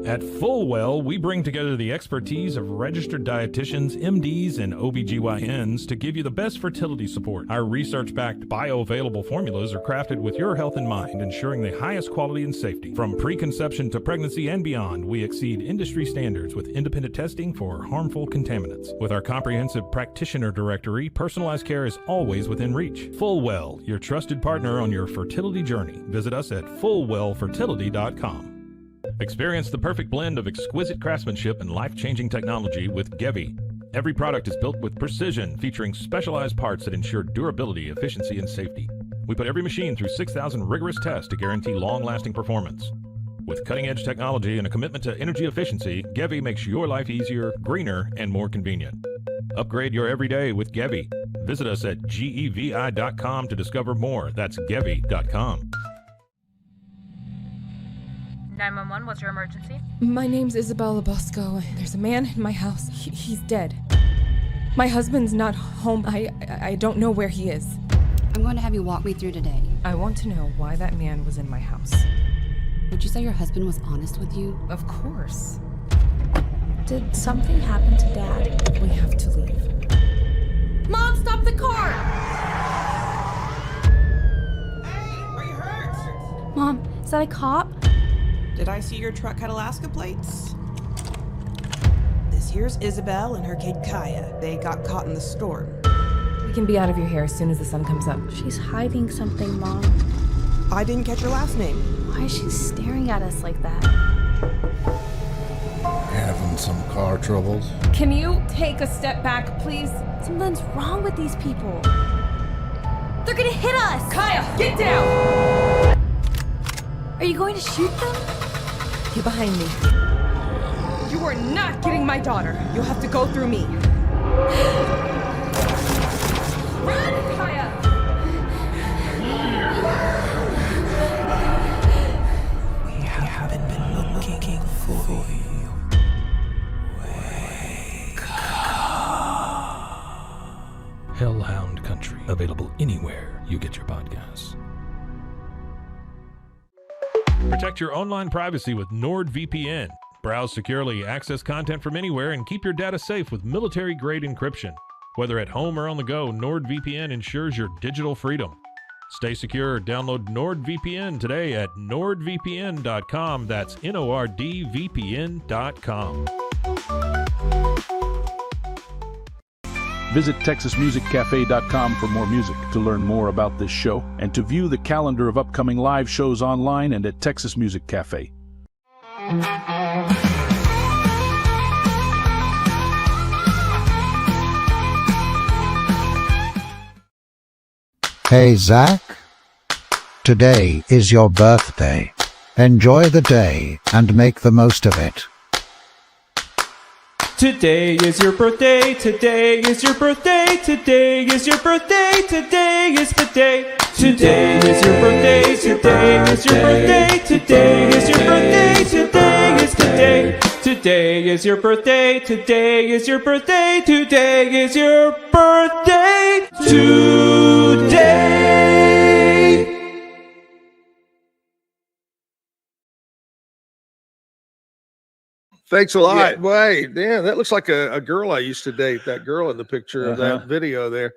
At Fullwell, we bring together the expertise of registered dietitians, MDs, and OBGYNs to give you the best fertility support. Our research-backed bioavailable formulas are crafted with your health in mind, ensuring the highest quality and safety. From preconception to pregnancy and beyond, we exceed industry standards with independent testing for harmful contaminants. With our comprehensive practitioner directory, personalized care is always within reach. Fullwell, your trusted partner on your fertility journey. Visit us at fullwellfertility.com. Experience the perfect blend of exquisite craftsmanship and life-changing technology with Gevi. Every product is built with precision, featuring specialized parts that ensure durability, efficiency, and safety. We put every machine through 6,000 rigorous tests to guarantee long-lasting performance. With cutting-edge technology and a commitment to energy efficiency, Gevi makes your life easier, greener, and more convenient. Upgrade your everyday with Gevi. Visit us at gevi.com to discover more. That's gevi.com. 911, what's your emergency? My name's Isabella Bosco. There's a man in my house. He's dead. My husband's not home. I don't know where he is. I'm going to have you walk me through today. I want to know why that man was in my house. Would you say your husband was honest with you? Of course. Did something happen to Dad? We have to leave. Mom, stop the car! Hey, are you hurt? Mom, is that a cop? Did I see your truck had Alaska plates? guys. Here's Isabel and her kid Kaya. They got caught in the storm. We can be out of your hair as soon as the sun comes up. She's hiding something, Mom. I didn't catch her last name. Why is she staring at us like that? Having some car troubles. Can you take a step back, please? Something's wrong with these people. They're gonna hit us! Kaya, get down! Are you going to shoot them? Get behind me. You are not getting my daughter. You'll have to go through me. Run, Kaya! We haven't been looking for you. Wake up. Hellhound Country, available anywhere you get your podcasts. Protect your online privacy with NordVPN. Browse securely, access content from anywhere, and keep your data safe with military-grade encryption. Whether at home or on the go, NordVPN ensures your digital freedom. Stay secure. Download NordVPN today at nordvpn.com. That's NORDVPN.com. Visit TexasMusicCafe.com for more music, to learn more about this show, and to view the calendar of upcoming live shows online and at Texas Music Cafe. Hey Zack, today is your birthday. Enjoy the day and make the most of it. Today is your birthday, today is your birthday, today is your birthday, today is the day. Today is your birthday, today is your birthday, today is your birthday, today is the day. Today is your birthday, today is your birthday, today is your birthday, today. Thanks a lot. Yeah. Wait, damn, that looks like a girl I used to date. That girl in the picture of that video there.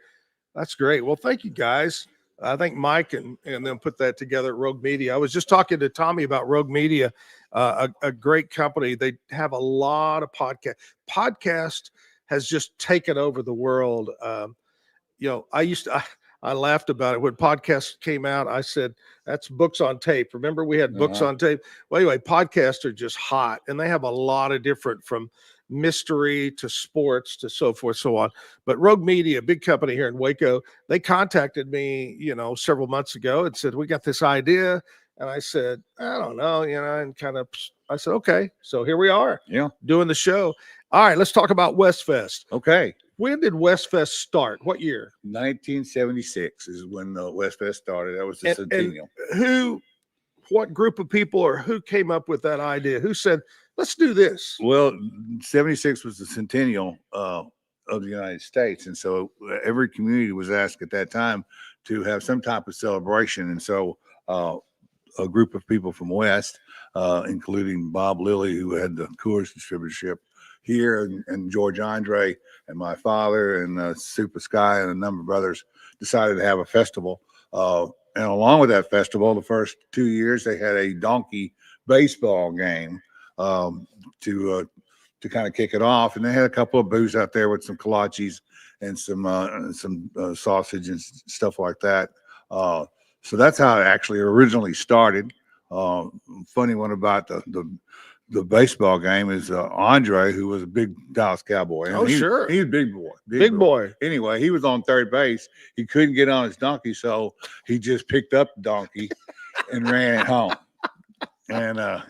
That's great. Well, thank you guys. I think Mike and then put that together at Rogue Media. I was just talking to Tommy about Rogue Media, a great company. They have a lot of podcasts. Podcast has just taken over the world. I laughed about it when podcasts came out. I said, that's books on tape. Remember, we had books on tape. Well, anyway, podcasts are just hot, and they have a lot of different, from mystery to sports to so forth, so on. But Rogue Media, a big company here in Waco, they contacted me, several months ago and said, we got this idea. And I said, I don't know, and I said, okay. So here we are, doing the show. All right, let's talk about Westfest. Okay. When did Westfest start? What year? 1976 is when Westfest started. That was the centennial. What group of people or who came up with that idea? Who said, let's do this? Well, 76 was the centennial of the United States. And so every community was asked at that time to have some type of celebration. And so a group of people from West, including Bob Lilly, who had the Coors distributorship here, and George Andre and my father and Super Sky and a number of others, decided to have a festival. And along with that festival, the first 2 years, they had a donkey baseball game to kind of kick it off. And they had a couple of booths out there with some kolaches and some sausage and stuff like that. So that's how it actually originally started. Funny one about the baseball game is Andre, who was a big Dallas Cowboy. And he's a big boy. Big boy. Anyway, he was on third base. He couldn't get on his donkey, so he just picked up the donkey and ran it home. And that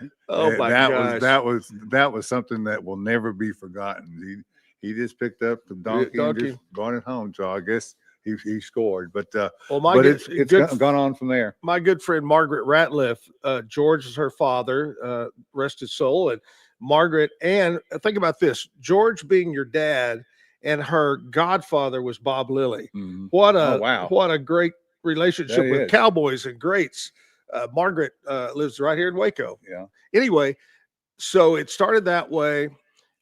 was something that will never be forgotten. He just picked up the donkey and just brought it home. So I guess he scored, but it's gone on from there. My good friend Margaret Ratliff, George is her father, rest his soul, and Margaret. And think about this: George being your dad, and her godfather was Bob Lilly. Mm-hmm. What a great relationship with cowboys and greats. Margaret lives right here in Waco. Yeah. Anyway, so it started that way.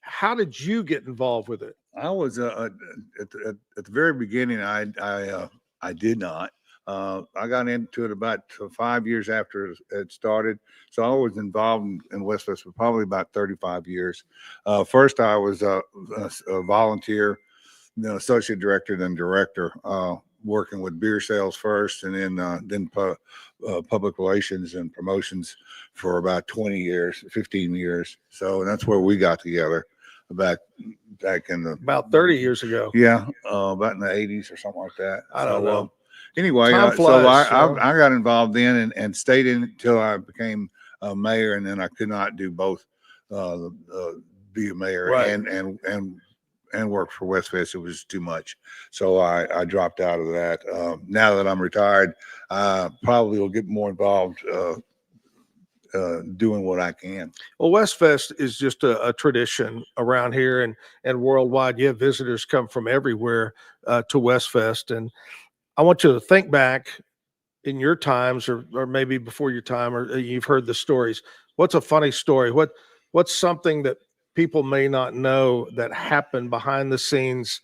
How did you get involved with it? I was at the very beginning. I did not. I got into it about 5 years after it started. So I was involved in Westfest for probably about 35 years. First, I was a volunteer, associate director, then director, working with beer sales first, and then public relations and promotions for about 20 years, 15 years. So that's where we got together back in the about 30 years ago. Yeah, about in the 80s or something like that. I don't know. Anyway, Time so flies, I got involved in and stayed in until I became a mayor, and then I could not do both, be a mayor Right. and work for Westfest. It was too much, so I dropped out of that. Now that I'm retired, I probably will get more involved doing what I can. Well, Westfest is just a tradition around here and worldwide. You have visitors come from everywhere to Westfest, and I want you to think back in your times, or maybe before your time, or you've heard the stories. What's a funny story? What's something that people may not know that happened behind the scenes?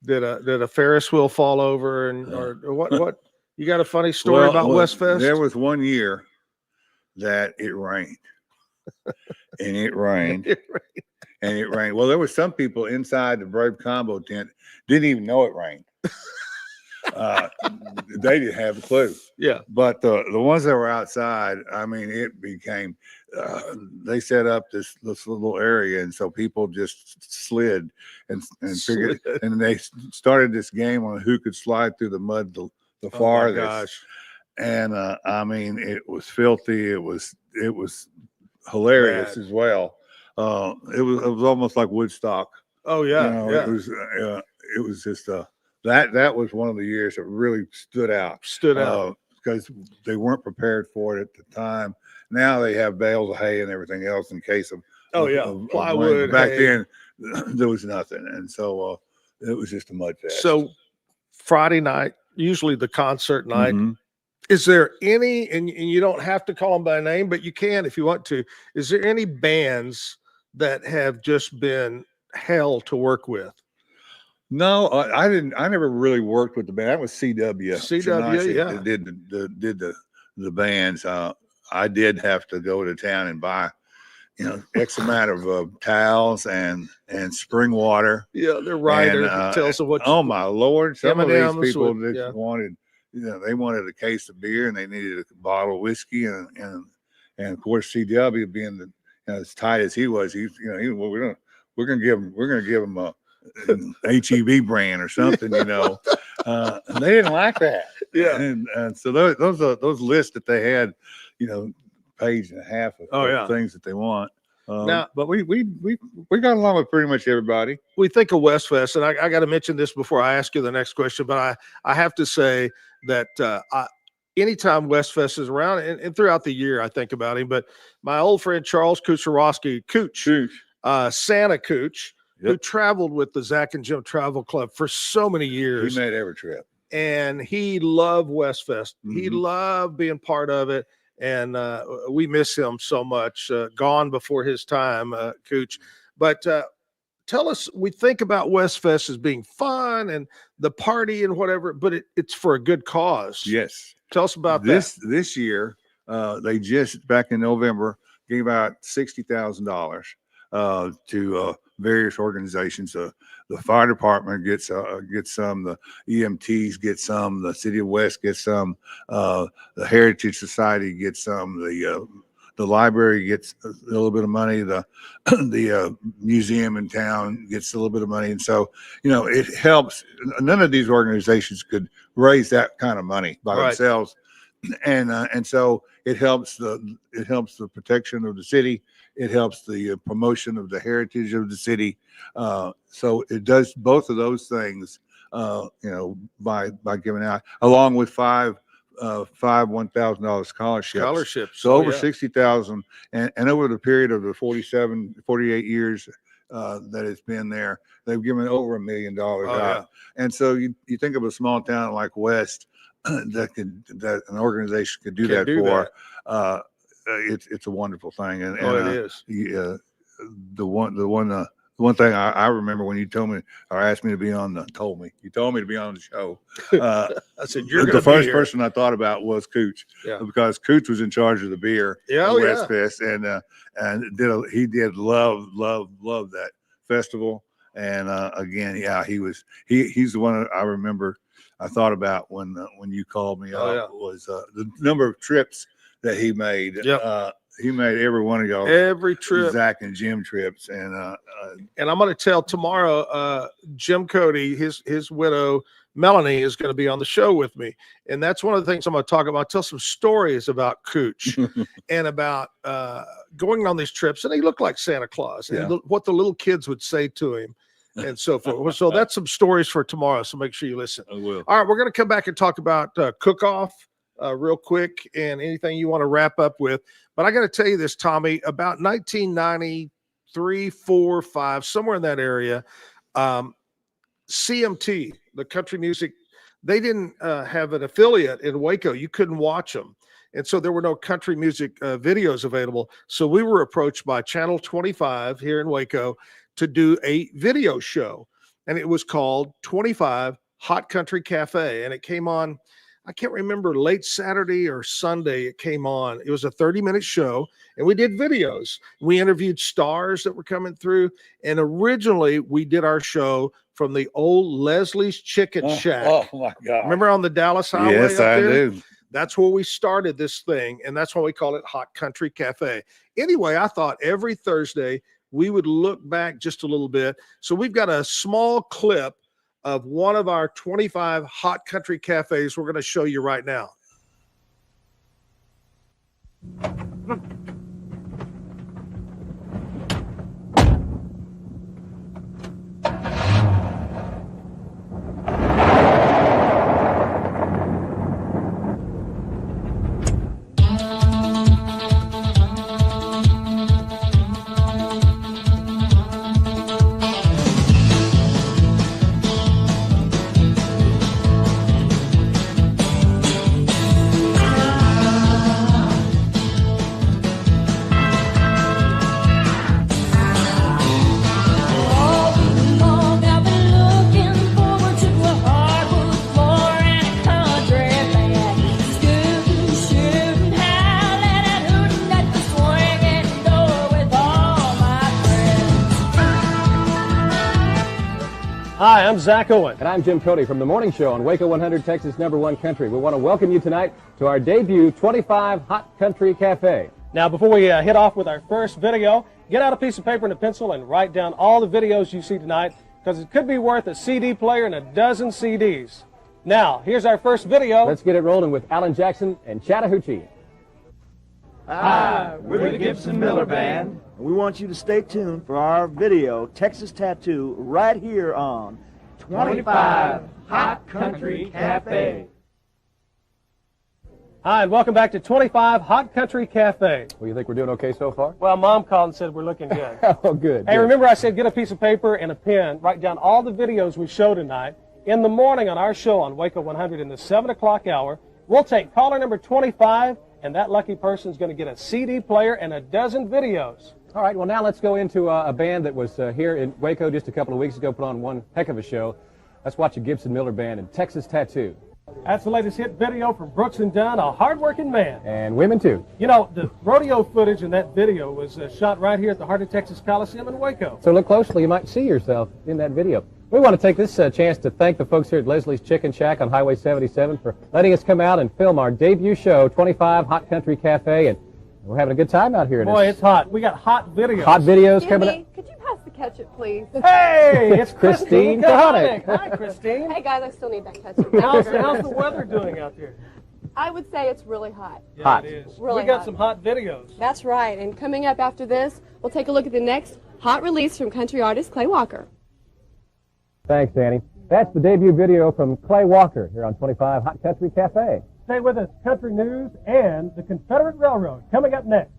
Did a Ferris wheel fall over, or what? You got a funny story about Westfest? There was one year that it rained, and it rained, and it rained. Well, there were some people inside the Brave Combo tent didn't even know it rained. They didn't have a clue. Yeah. But the ones that were outside, I mean, it became, they set up this little area, and so people just slid and figured, and they started this game on who could slide through the mud the farthest. Oh my gosh. And I mean, it was filthy. It was hilarious as well. It was almost like Woodstock. Oh yeah, yeah. It was just that was one of the years that really stood out. Because they weren't prepared for it at the time. Now they have bales of hay and everything else in case of plywood. Back hay. then there was nothing, and so it was just a mud fest. So Friday night, usually the concert night. Mhm. Is there any, and you don't have to call them by name, but you can if you want to. Is there any bands that have just been hell to work with? No, I didn't. I never really worked with the band. That was CW. CW, yeah. That did the bands. I did have to go to town and buy, X amount of towels and spring water. Yeah, their writer tells them what. Oh my Lord! Some of these M&Ms people with- just wanted, they wanted a case of beer and they needed a bottle of whiskey and of course CW being as tight as he was, we're gonna give him a HEB brand or something, and they didn't like that. Yeah. And so those lists that they had, page and a half of things that they want. Now, but we got along with pretty much everybody. We think of Westfest, and I got to mention this before I ask you the next question, but I have to say that anytime Westfest is around, and throughout the year, I think about him, but my old friend Charles Kucharowski, Santa Cooch, who traveled with the Zack and Jim Travel Club for so many years. He made every trip. And he loved Westfest. He loved being part of it. And we miss him so much. Gone before his time, Cooch. But tell us, we think about Westfest as being fun and the party and whatever, but it's for a good cause. Yes. Tell us about this year. They just back in November gave out $60,000 to various organizations. The fire department gets some, the EMTs get some, the City of West gets some, the Heritage Society gets some, the library gets a little bit of money, the museum in town gets a little bit of money, and so it helps. None of these organizations could raise that kind of money by themselves, and so it helps the protection of the city. It helps the promotion of the heritage of the city. So it does both of those things, by giving out, along with five $1,000 scholarships. So over 60,000, and over the period of the 48 years that it's been there, they've given over $1 million out. And so you think of a small town like West that an organization could do that for. It's a wonderful thing, and it is. The one One thing I remember when you told me or asked me to be on you told me to be on the show. I said, you're the first person I thought about was Cooch, because Cooch was in charge of the beer at West Fest, and he did love that festival. And again, he's the one I remember. I thought about when you called me up was the number of trips that he made. He made every one of y'all every trip, Zach and Jim trips, and I'm going to tell tomorrow, Jim Cody, his widow Melanie is going to be on the show with me, and that's one of the things I'm going to talk about. Tell some stories about Cooch and about going on these trips, and he looked like Santa Claus, and what the little kids would say to him, and so forth. So that's some stories for tomorrow. So make sure you listen. I will. All right, we're going to come back and talk about cook-off real quick, and anything you want to wrap up with. But I got to tell you this, Tommy, about 1993, 4, 5, somewhere in that area, CMT, the country music, they didn't have an affiliate in Waco. You couldn't watch them. And so there were no country music videos available. So we were approached by Channel 25 here in Waco to do a video show. And it was called 25 Hot Country Cafe. And it came on, I can't remember, late Saturday or Sunday it came on. It was a 30-minute show, and we did videos. We interviewed stars that were coming through, and originally we did our show from the old Leslie's Chicken Shack. Oh my God. Remember on the Dallas Highway? Yes, up I there? do. That's where we started this thing, and that's why we call it Hot Country Cafe. Anyway, I thought every Thursday we would look back just a little bit. So we've got a small clip of one of our 25 hot country cafes we're going to show you right now. Hi, I'm Zack Owen. And I'm Jim Cody from The Morning Show on Waco 100, Texas #1 Country. We want to welcome you tonight to our debut 25 Hot Country Cafe. Now, before we hit off with our first video, get out a piece of paper and a pencil and write down all the videos you see tonight, because it could be worth a CD player and a dozen CDs. Now, here's our first video. Let's get it rolling with Alan Jackson and Chattahoochee. Hi, we're the Gibson Miller Band. We want you to stay tuned for our video, Texas Tattoo, right here on 25 Hot Country Cafe. Hi, and welcome back to 25 Hot Country Cafe. Well, you think we're doing okay so far? Well, Mom called and said we're looking good. Oh, good. Hey, good. remember I said get a piece of paper and a pen, write down all the videos we show tonight. In the morning on our show on Waco 100 in the 7 o'clock hour, we'll take caller number 25, and that lucky person is going to get a CD player and a dozen videos. All right, well, now let's go into a band that was here in Waco just a couple of weeks ago, put on one heck of a show. Let's watch a Gibson Miller Band and Texas Tattoo. That's the latest hit video from Brooks and Dunn, a hard-working man. And women, too. You know, the rodeo footage in that video was shot right here at the Heart of Texas Coliseum in Waco. So look closely. You might see yourself in that video. We want to take this chance to thank the folks here at Leslie's Chicken Shack on Highway 77 for letting us come out and film our debut show, 25 Hot Country Cafe, and we're having a good time out here. Boy, it's hot. We got hot videos. Hot videos coming up. Could you pass the ketchup, please? Hey, it's Christine Kahanick. Hi, Christine. Hey, guys, I still need that ketchup. How's the weather doing out there? I would say it's really hot. Yeah, Hot. it is. Really we got hot. some hot videos. That's right. And coming up after this, we'll take a look at the next hot release from country artist Clay Walker. Thanks, Danny. That's the debut video from Clay Walker here on 25 Hot Country Cafe. Stay with us. Country news and the Confederate Railroad coming up next.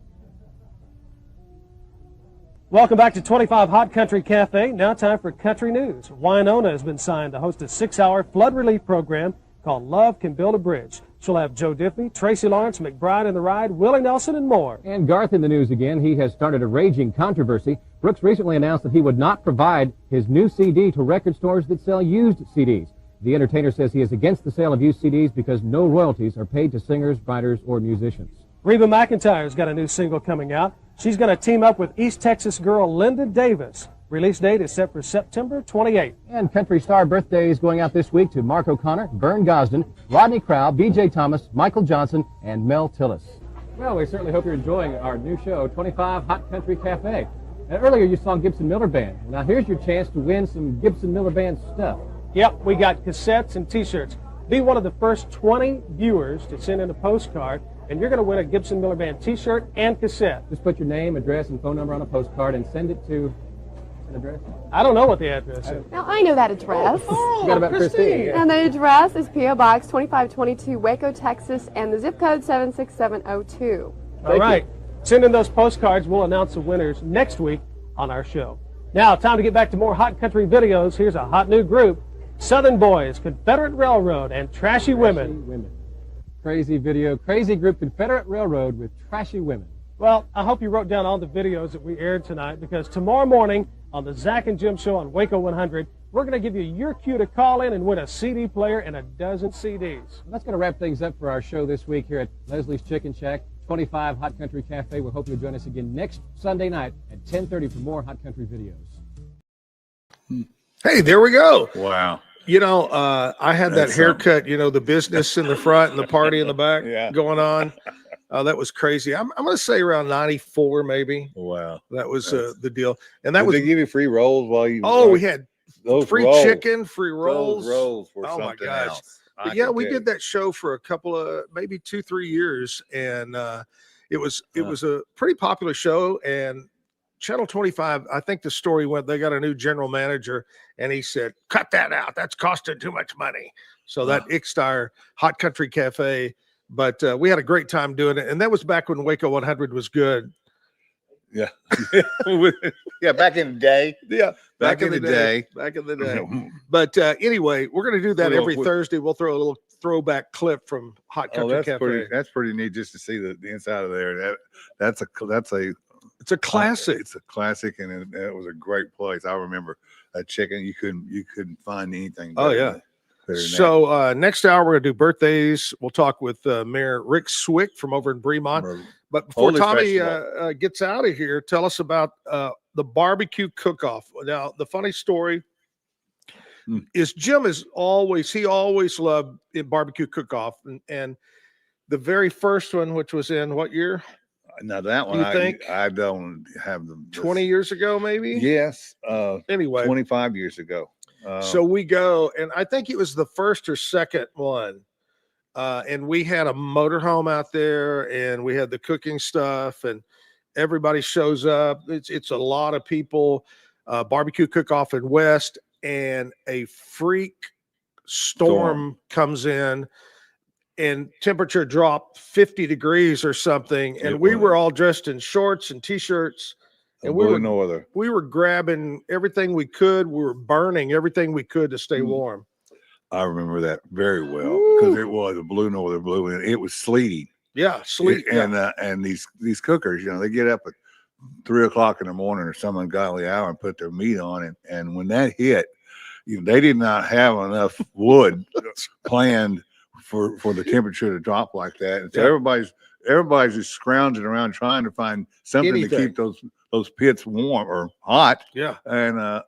Welcome back to 25 Hot Country Cafe. Now time for country news. Winona has been signed to host a 6-hour flood relief program called Love Can Build a Bridge. She'll have Joe Diffie, Tracy Lawrence, McBride in the ride, Willie Nelson, and more. And Garth in the news again. He has started a raging controversy Brooks recently announced that he would not provide his new CD to record stores that sell used CDs. The entertainer says he is against the sale of used CDs because no royalties are paid to singers, writers, or musicians. Reba McEntire's got a new single coming out. She's going to team up with East Texas girl Linda Davis. Release date is set for September 28th. And country star birthdays going out this week to Mark O'Connor, Vern Gosden, Rodney Crowell, B.J. Thomas, Michael Johnson, and Mel Tillis. Well, we certainly hope you're enjoying our new show, 25 Hot Country Cafe. And earlier you saw Gibson Miller Band. Now here's your chance to win some Gibson Miller Band stuff. Yep, we got cassettes and T-shirts. Be one of the first 20 viewers to send in a postcard, and you're going to win a Gibson Miller Band T-shirt and cassette. Just put your name, address, and phone number on a postcard and send it to an address. I don't know what the address is. Now, I know that address. Forgot about Christine. And the address is P.O. Box 2522, Waco, Texas, and the zip code 76702. All right. Send in those postcards. We'll announce the winners next week on our show. Now, time to get back to more hot country videos. Here's a hot new group. Southern Boys, Confederate Railroad, and Trashy Women. Crazy video, crazy group, Confederate Railroad with Trashy Women. Well, I hope you wrote down all the videos that we aired tonight, because tomorrow morning on the Zack and Jim Show on Waco 100, we're going to give you your cue to call in and win a CD player and a dozen CDs. That's going to wrap things up for our show this week here at Leslie's Chicken Shack, 25 Hot Country Cafe. We're hoping to join us again next Sunday night at 10:30 for more Hot Country videos. Hey, there we go. Wow. You know, I had that haircut, you know, the business in the front and the party in the back going on. That was crazy. I'm going to say around 94, maybe. Wow. That was the deal. And that was. Did they give you free rolls while you? Oh, we had those free rolls, chicken, free rolls. Those rolls were oh, something my gosh. else. But yeah, we did that show for a couple of maybe 2-3 years. And it was a pretty popular show. And Channel 25, I think the story went, they got a new general manager, and he said, cut that out. That's costing too much money. So that ixed our Hot Country Cafe. But we had a great time doing it. And that was back when Waco 100 was good. Yeah. Yeah, back in the day. Yeah. Back in the day. Back in the day. But anyway, we're going to do that every Thursday. We'll throw a little throwback clip from Hot Country Cafe. That's pretty neat just to see the inside of there. It's a classic. It's a classic, and it was a great place. I remember that chicken. You couldn't find anything. Oh yeah. So next hour we're gonna do birthdays. We'll talk with Mayor Rick Swick from over in Bremont. But before Tommy gets out of here, tell us about the barbecue cook-off. Now the funny story is Jim always loved barbecue cook-off, and the very first one, which was in what year? Now that one, I don't have them. 20 years ago, maybe? Yes. Anyway. 25 years ago. So we go, and I think it was the first or second one. And we had a motorhome out there, and we had the cooking stuff, and everybody shows up. It's a lot of people. Barbecue cook-off in West, and a freak storm comes in. And temperature dropped 50 degrees or something. And we were all dressed in shorts and T-shirts. And we were grabbing everything we could. We were burning everything we could to stay warm. I remember that very well because it was a blue northern blue, and it was sleeting. Yeah, sleet. And these cookers, they get up at 3 o'clock in the morning or some ungodly hour and put their meat on. And when that hit, they did not have enough wood planned for the temperature to drop like that. And so everybody's just scrounging around trying to find something to keep those pits warm or hot. Yeah. And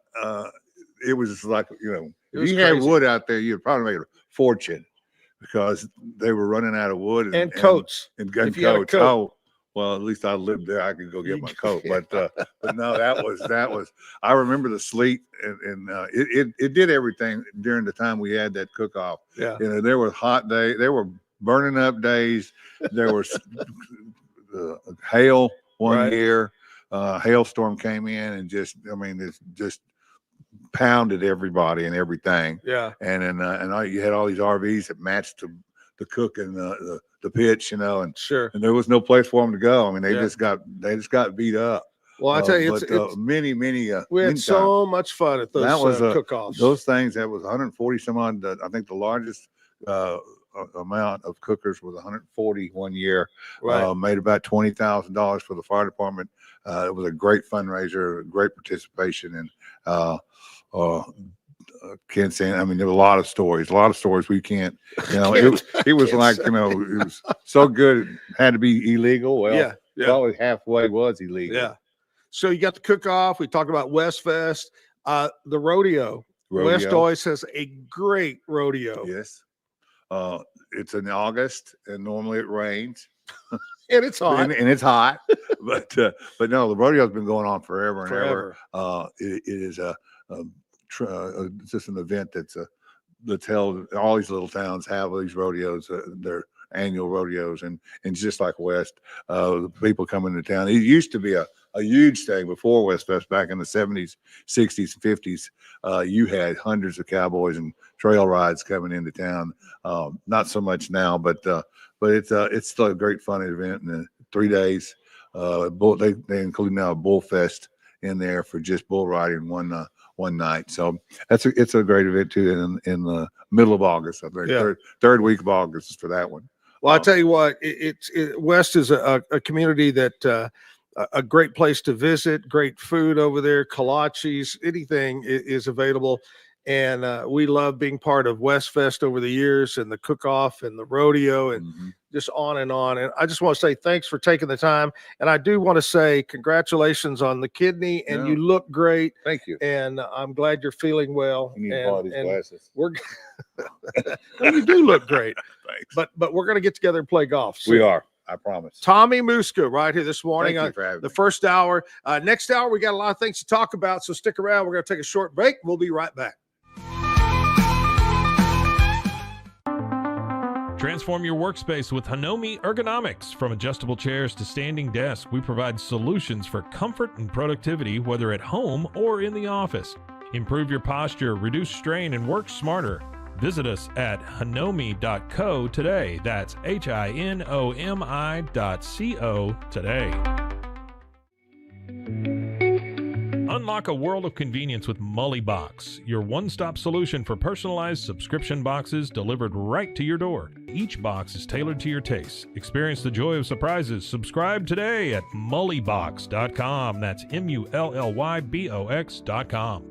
it was just like, if you crazy. had wood out there, you'd probably make a fortune because they were running out of wood and coats. And coats. Oh, well, at least I lived there. I could go get my coat. But no, that was. I remember the sleet, and it did everything during the time we had that cook off. Yeah, there were hot days. There were burning up days. There was hail one year. Hailstorm came in and just pounded everybody and everything. Yeah, and then you had all these RVs that matched the cook and the pitch, and sure, and there was no place for them to go. I mean, they just got beat up. Well, I tell you, it's many. We had so much fun at those cook-offs. Those things, that was 140 some odd. I think the largest amount of cookers with 140 one year. Right. Made about $20,000 for the fire department. It was a great fundraiser, great participation, and can't say. I mean, there were a lot of stories we can't. It was like it was so good. It had to be illegal. Well, yeah. Probably halfway was illegal. Yeah. So you got the cook-off. We talked about West Fest, the rodeo. West always has a great rodeo. Yes. It's in August, and normally it rains. And it's hot. And it's hot. but no, the rodeo's been going on forever and ever. It is just an event that's held. All these little towns have these rodeos. They're annual rodeos, and just like West, the people come into town. It used to be a huge thing before West Fest back in the 70s, 60s, and 50s. You had hundreds of cowboys and trail rides coming into town. Not so much now, but it's still a great fun event. And 3 days, they include now a bull fest in there for just bull riding one night. So it's a great event too. In the middle of August, I think third week of August is for that one. Well, I tell you what, West is a community that a great place to visit. Great food over there, kolaches, anything is available. And we love being part of West Fest over the years, and the cook-off and the rodeo, and just on and on. And I just want to say thanks for taking the time. And I do want to say congratulations on the kidney, and you look great. Thank you. And I'm glad you're feeling well. You need to borrow these glasses. Well, you do look great. Thanks. But we're going to get together and play golf soon. We are. I promise. Tommy Muska right here this morning. Thank you for having the me. first hour. Next hour, we got a lot of things to talk about, so stick around. We're going to take a short break. We'll be right back. Transform your workspace with Hanomi Ergonomics. From adjustable chairs to standing desks, we provide solutions for comfort and productivity, whether at home or in the office. Improve your posture, reduce strain, and work smarter. Visit us at hanomi.co today. That's HINOMI.co today. Unlock a world of convenience with Mully Box, your one-stop solution for personalized subscription boxes delivered right to your door. Each box is tailored to your taste. Experience the joy of surprises. Subscribe today at mullybox.com. That's MULLYBOX.com.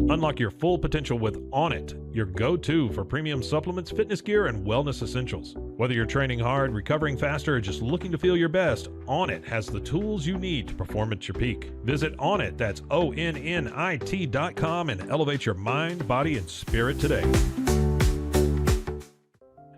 Unlock your full potential with On It, your go-to for premium supplements, fitness gear, and wellness essentials. Whether you're training hard, recovering faster, or just looking to feel your best, On It has the tools you need to perform at your peak. Visit Onnit, that's ONNIT.com, and elevate your mind, body, and spirit today.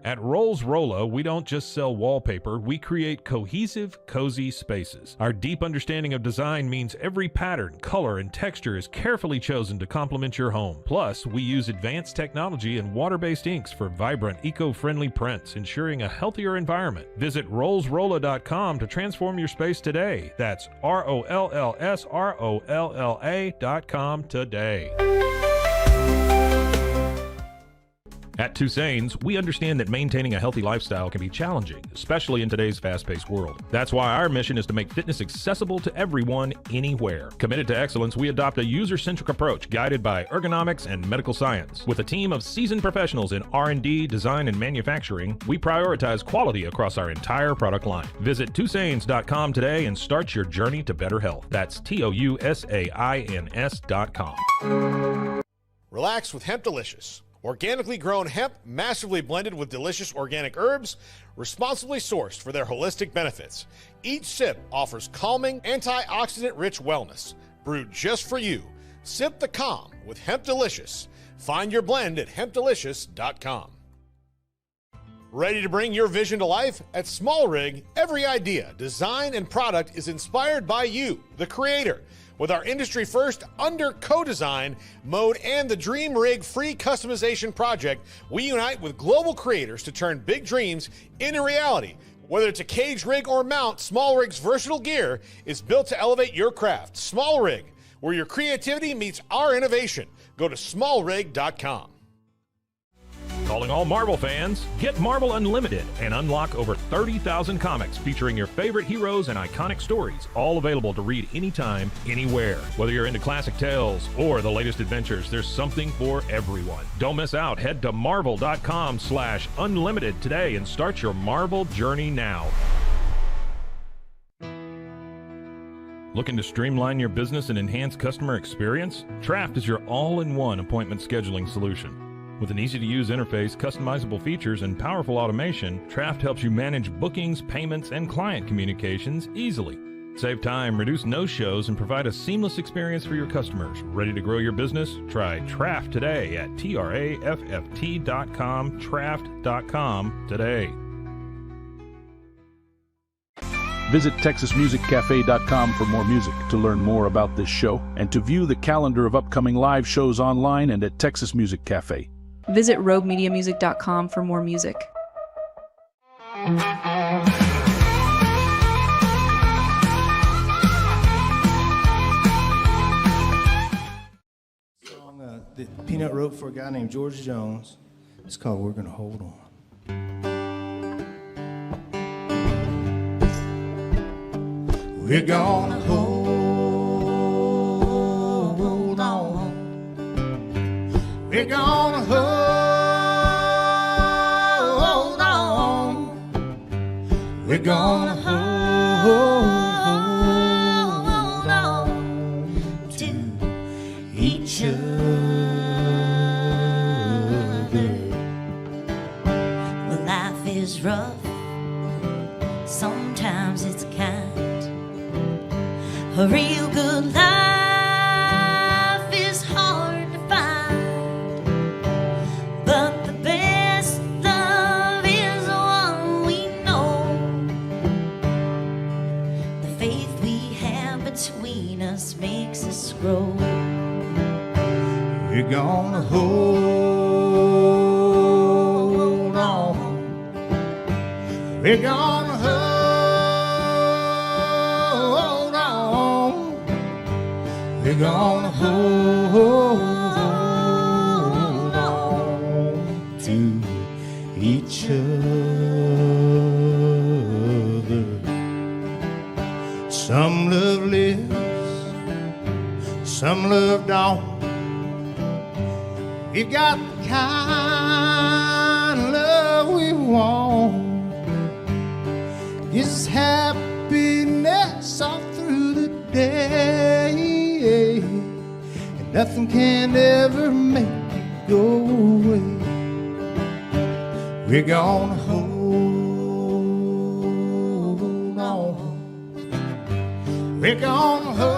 At Rolls Rolla, we don't just sell wallpaper, we create cohesive, cozy spaces. Our deep understanding of design means every pattern, color, and texture is carefully chosen to complement your home. Plus, we use advanced technology and water-based inks for vibrant, eco-friendly prints, ensuring a healthier environment. Visit rollsrolla.com to transform your space today. That's ROLLSROLLA.com today. At Tusain's, we understand that maintaining a healthy lifestyle can be challenging, especially in today's fast-paced world. That's why our mission is to make fitness accessible to everyone, anywhere. Committed to excellence, we adopt a user-centric approach guided by ergonomics and medical science. With a team of seasoned professionals in R&D, design, and manufacturing, we prioritize quality across our entire product line. Visit Tusains.com today and start your journey to better health. That's TOUSAINS.com. Relax with Hemp Delicious. Organically grown hemp, massively blended with delicious organic herbs, responsibly sourced for their holistic benefits. Each sip offers calming, antioxidant-rich wellness. Brewed just for you. Sip the calm with Hemp Delicious. Find your blend at hempdelicious.com. Ready to bring your vision to life? At Small Rig, every idea, design, and product is inspired by you, the creator. With our industry-first under co-design mode and the Dream Rig free customization project, we unite with global creators to turn big dreams into reality. Whether it's a cage rig or mount, Small Rig's versatile gear is built to elevate your craft. Small Rig, where your creativity meets our innovation. Go to smallrig.com. Calling all Marvel fans, get Marvel Unlimited and unlock over 30,000 comics featuring your favorite heroes and iconic stories, all available to read anytime, anywhere. Whether you're into classic tales or the latest adventures, there's something for everyone. Don't miss out. Head to marvel.com/unlimited today and start your Marvel journey now. Looking to streamline your business and enhance customer experience? Traft is your all-in-one appointment scheduling solution. With an easy-to-use interface, customizable features, and powerful automation, Traft helps you manage bookings, payments, and client communications easily. Save time, reduce no-shows, and provide a seamless experience for your customers. Ready to grow your business? Try Traft today at TRAFFT.com, Traft.com today. Visit TexasMusicCafe.com for more music, to learn more about this show, and to view the calendar of upcoming live shows online and at Texas Music Cafe. Visit RogueMediaMusic.com for more music. Song that Peanut wrote for a guy named George Jones. It's called We're Gonna Hold On. We're gonna hold on. We're gonna hold on. We're gonna hold on to each other. Well, life is rough. Sometimes it's kind. A real good life is hard to find, but the best love is the one we know. The faith we have between us makes us grow. We're gonna hold on. We're gonna hold on. We're gonna hold on to each other. Some love lives, some love don't. We've got the kind of love we want. Gives us happiness all through the day, and nothing can ever make it go away. We're gonna hold on. We're gonna hold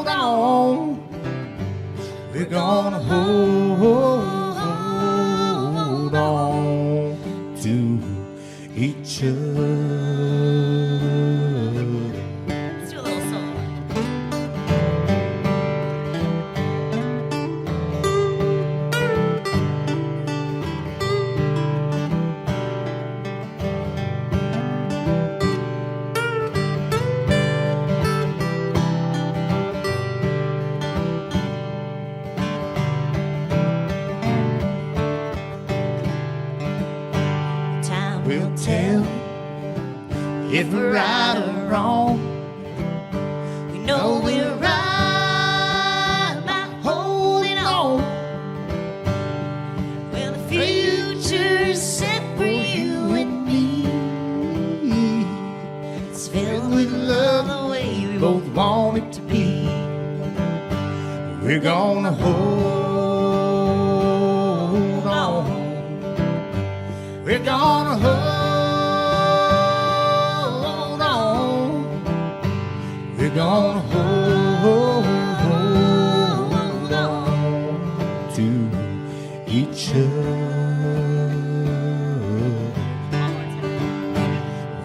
on. We're gonna hold on to each other. Let's do a little solo. Time We'll tell if we're right or wrong. we know we're right by holding on. Well, the future's set for you and me. It's filled with love the way we both want it to be. We're gonna hold on. We're gonna hold on. We're gonna hold on to each other.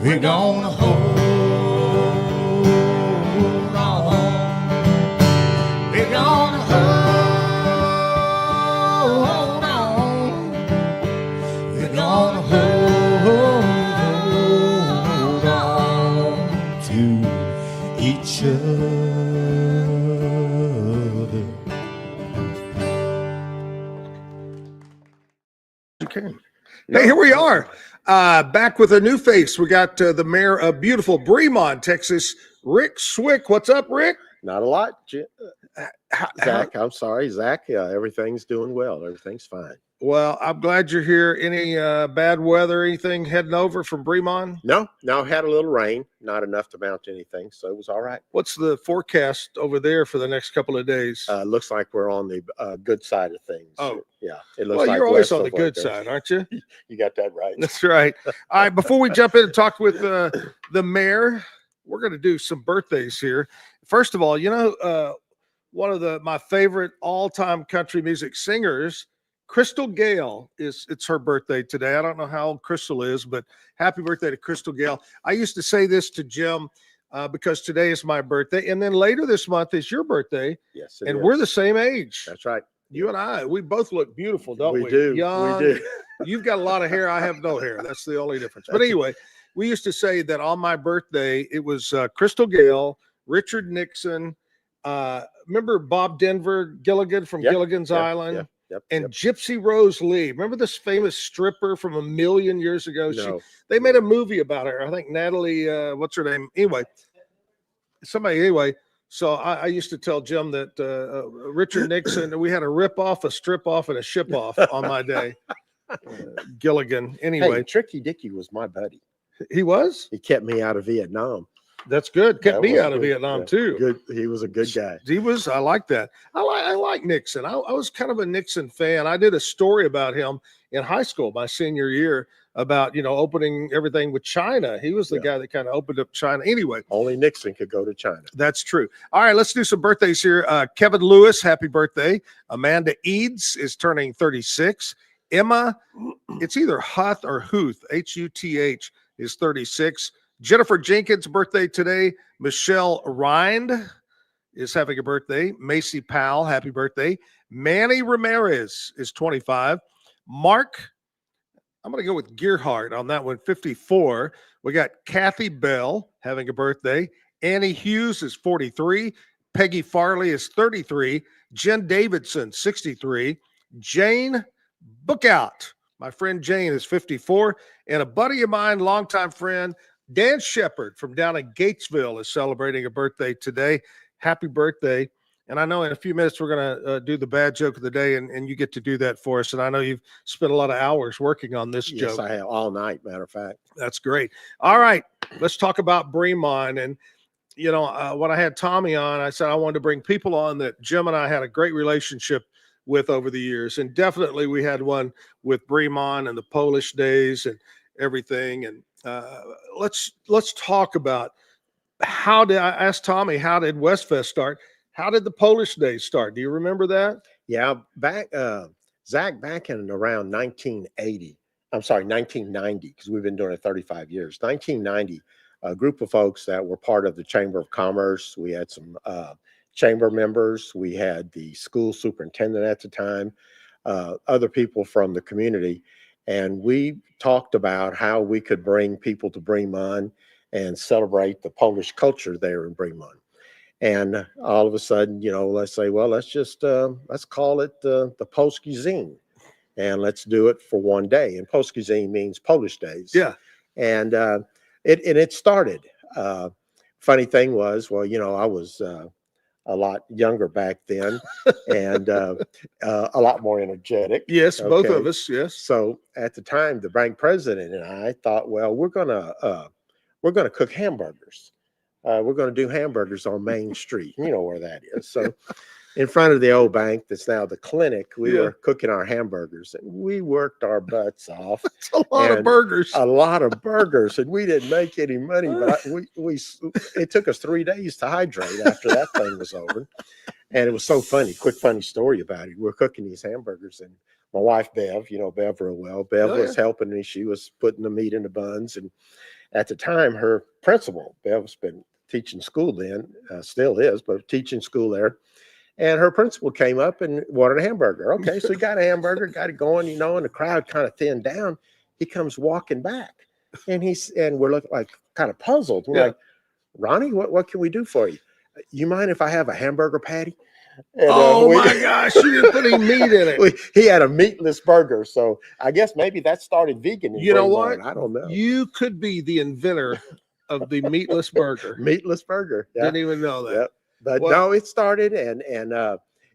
We're gonna hold on. We're gonna hold on. We're gonna hold on to each other. Hey, here we are, back with a new face. We got the mayor of beautiful Bremont, Texas, Rick Swick. What's up, Rick? Not a lot, Zach. I'm sorry, Zach. Everything's doing well. Everything's fine. Well, I'm glad you're here. Any bad weather, anything heading over from Bremont? No, had a little rain, not enough to mount anything, so it was all right. What's the forecast over there for the next couple of days? Looks like we're on the good side of things. Oh, yeah. It looks well, like you're always west on of the where good it goes. side, aren't you? You got that right. That's right. All right, before we jump in and talk with the mayor, we're going to do some birthdays here. First of all, one of my favorite all-time country music singers, Crystal Gale, it's her birthday today. I don't know how old Crystal is, but happy birthday to Crystal Gale. I used to say this to Jim because today is my birthday, and then later this month is your birthday. Yes, and we're the same age. That's right. You and I, we both look beautiful, don't we? We do. Young. We do. You've got a lot of hair. I have no hair. That's the only difference. But anyway, we used to say that on my birthday, it was Crystal Gale, Richard Nixon. Remember Bob Denver Gilligan from Gilligan's Island? And Gypsy Rose Lee. Remember this famous stripper from a million years ago? No. They made a movie about her. I think Natalie, what's her name? Anyway, so I used to tell Jim that Richard Nixon, we had a rip off, a strip off, and a ship off on my day. Gilligan. Anyway. Hey, Tricky Dicky was my buddy. He was? He kept me out of Vietnam. That's good. Kept me out of Vietnam too. Good. He was a good guy. He was. I like that. I like Nixon. I was kind of a Nixon fan. I did a story about him in high school, my senior year, about opening everything with China. He was the guy that kind of opened up China. Anyway, only Nixon could go to China. That's true. All right, let's do some birthdays here. Kevin Lewis, happy birthday. Amanda Eads is turning 36. Emma, it's either Huth or Huth, Huth, is 36. Jennifer Jenkins' birthday today. Michelle Rind is having a birthday. Macy Powell, happy birthday. Manny Ramirez is 25. Mark, I'm going to go with Gearhart on that one, 54. We got Kathy Bell having a birthday. Annie Hughes is 43. Peggy Farley is 33. Jen Davidson, 63. Jane Bookout, my friend Jane, is 54. And a buddy of mine, longtime friend, Dan Shepard from down in Gatesville, is celebrating a birthday today. Happy birthday. And I know in a few minutes we're going to do the bad joke of the day, and you get to do that for us. And I know you've spent a lot of hours working on this joke. Yes, I have, all night, matter of fact. That's great. All right, let's talk about Bremont. And, when I had Tommy on, I said I wanted to bring people on that Jim and I had a great relationship with over the years. And definitely we had one with Bremont and the Polish days and everything. And let's talk about I asked Tommy, how did Westfest start? How did the Polish days start? Do you remember that? Yeah, Zach, back in around 1990, because we've been doing it 35 years. 1990, a group of folks that were part of the Chamber of Commerce. We had some chamber members. We had the school superintendent at the time, other people from the community. And we talked about how we could bring people to Bremont and celebrate the Polish culture there in Bremont. And all of a sudden, let's say, well, let's call it the Polski Zine, and let's do it for one day. And Polski Zine means Polish days. Yeah. And it started. Funny thing was, well, I was a lot younger back then and a lot more energetic. Yes, both of us. Yes. So at the time, the bank president and I thought, well, we're gonna cook hamburgers. We're going to do hamburgers on Main Street. You know where that is. So in front of the old bank that's now the clinic, we were cooking our hamburgers, and we worked our butts off. It's a lot of burgers. A lot of burgers, and we didn't make any money. But it took us 3 days to hydrate after that thing was over. And it was so funny. Quick funny story about it. We're cooking these hamburgers, and my wife Bev, Bev real well. Bev was helping me. She was putting the meat in the buns, and at the time, her principal, Bev's been teaching school then, still is, but teaching school there. And her principal came up and wanted a hamburger. Okay, so he got a hamburger, got it going, and the crowd kind of thinned down. He comes walking back, and we're looking like kind of puzzled. We're like, Ronnie, what can we do for you? You mind if I have a hamburger patty? And, Oh my gosh, you didn't put any meat in it. He had a meatless burger, so I guess maybe that started vegan. In You know Bremont. what? I don't know. You could be the inventor of the meatless burger. Meatless burger. Yeah. Didn't even know that. Yep. But Well- no, it started, and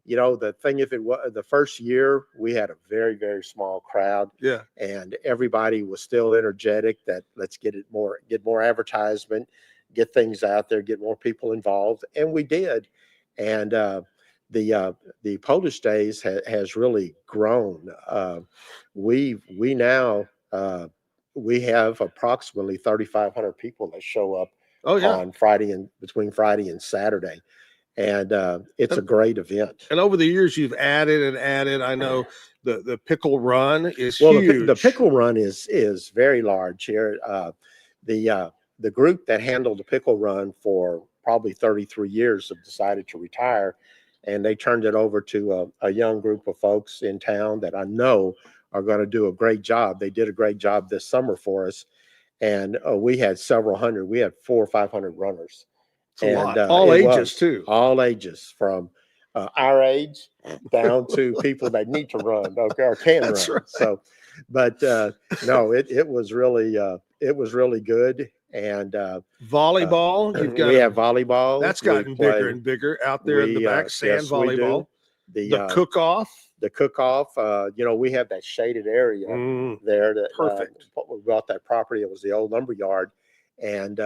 you know, the thing, if it was the first year, we had a very, very small crowd. Yeah. And everybody was still energetic that let's get more advertisement, get things out there, get more people involved. And we did. And the Polish Days has really grown. We now we have approximately 3,500 people that show up on between Friday and Saturday. And it's a great event. And over the years, you've added and added. I know the pickle run is Well, huge. the pickle run is very large here. The group that handled the pickle run for probably 33 years have decided to retire, and they turned it over to a young group of folks in town that I know are going to do a great job. They did a great job this summer for us, and we had several hundred. We had 400 or 500 runners. It's a lot. All ages too. All ages, from our age down to people that need to run or can run. Right. So, but no, it was really good. And volleyball, we have volleyball. That's gotten bigger and bigger out there in the back. Sand volleyball. The cook-off. The cook-off. You know, we have that shaded area there. That Perfect. We bought that property. It was the old lumber yard, and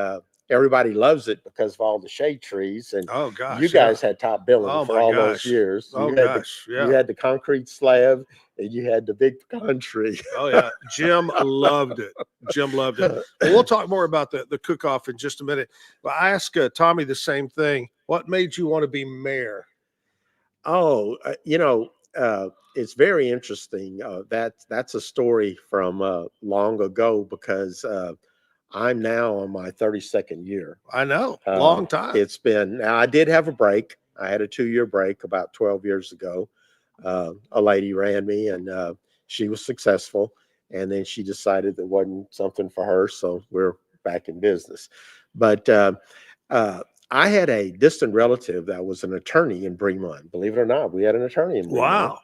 everybody loves it because of all the shade trees. And oh gosh, you guys had top billing for all those gosh. years. Oh you gosh, you had the concrete slab, and you had the big country. Oh yeah, Jim loved it. Jim loved it. Well, we'll talk more about the cook-off in just a minute. But I asked Tommy the same thing. What made you want to be mayor? Oh, you know, it's very interesting. That's a story from long ago, because I'm now on my 32nd year. I know, long time. It's been. Now, I did have a break. I had a 2-year break about 12 years ago. A lady ran me, and she was successful. And then she decided that wasn't something for her, so we're back in business. But I had a distant relative that was an attorney in Bremont. Believe it or not, we had an attorney in Bremont. Wow.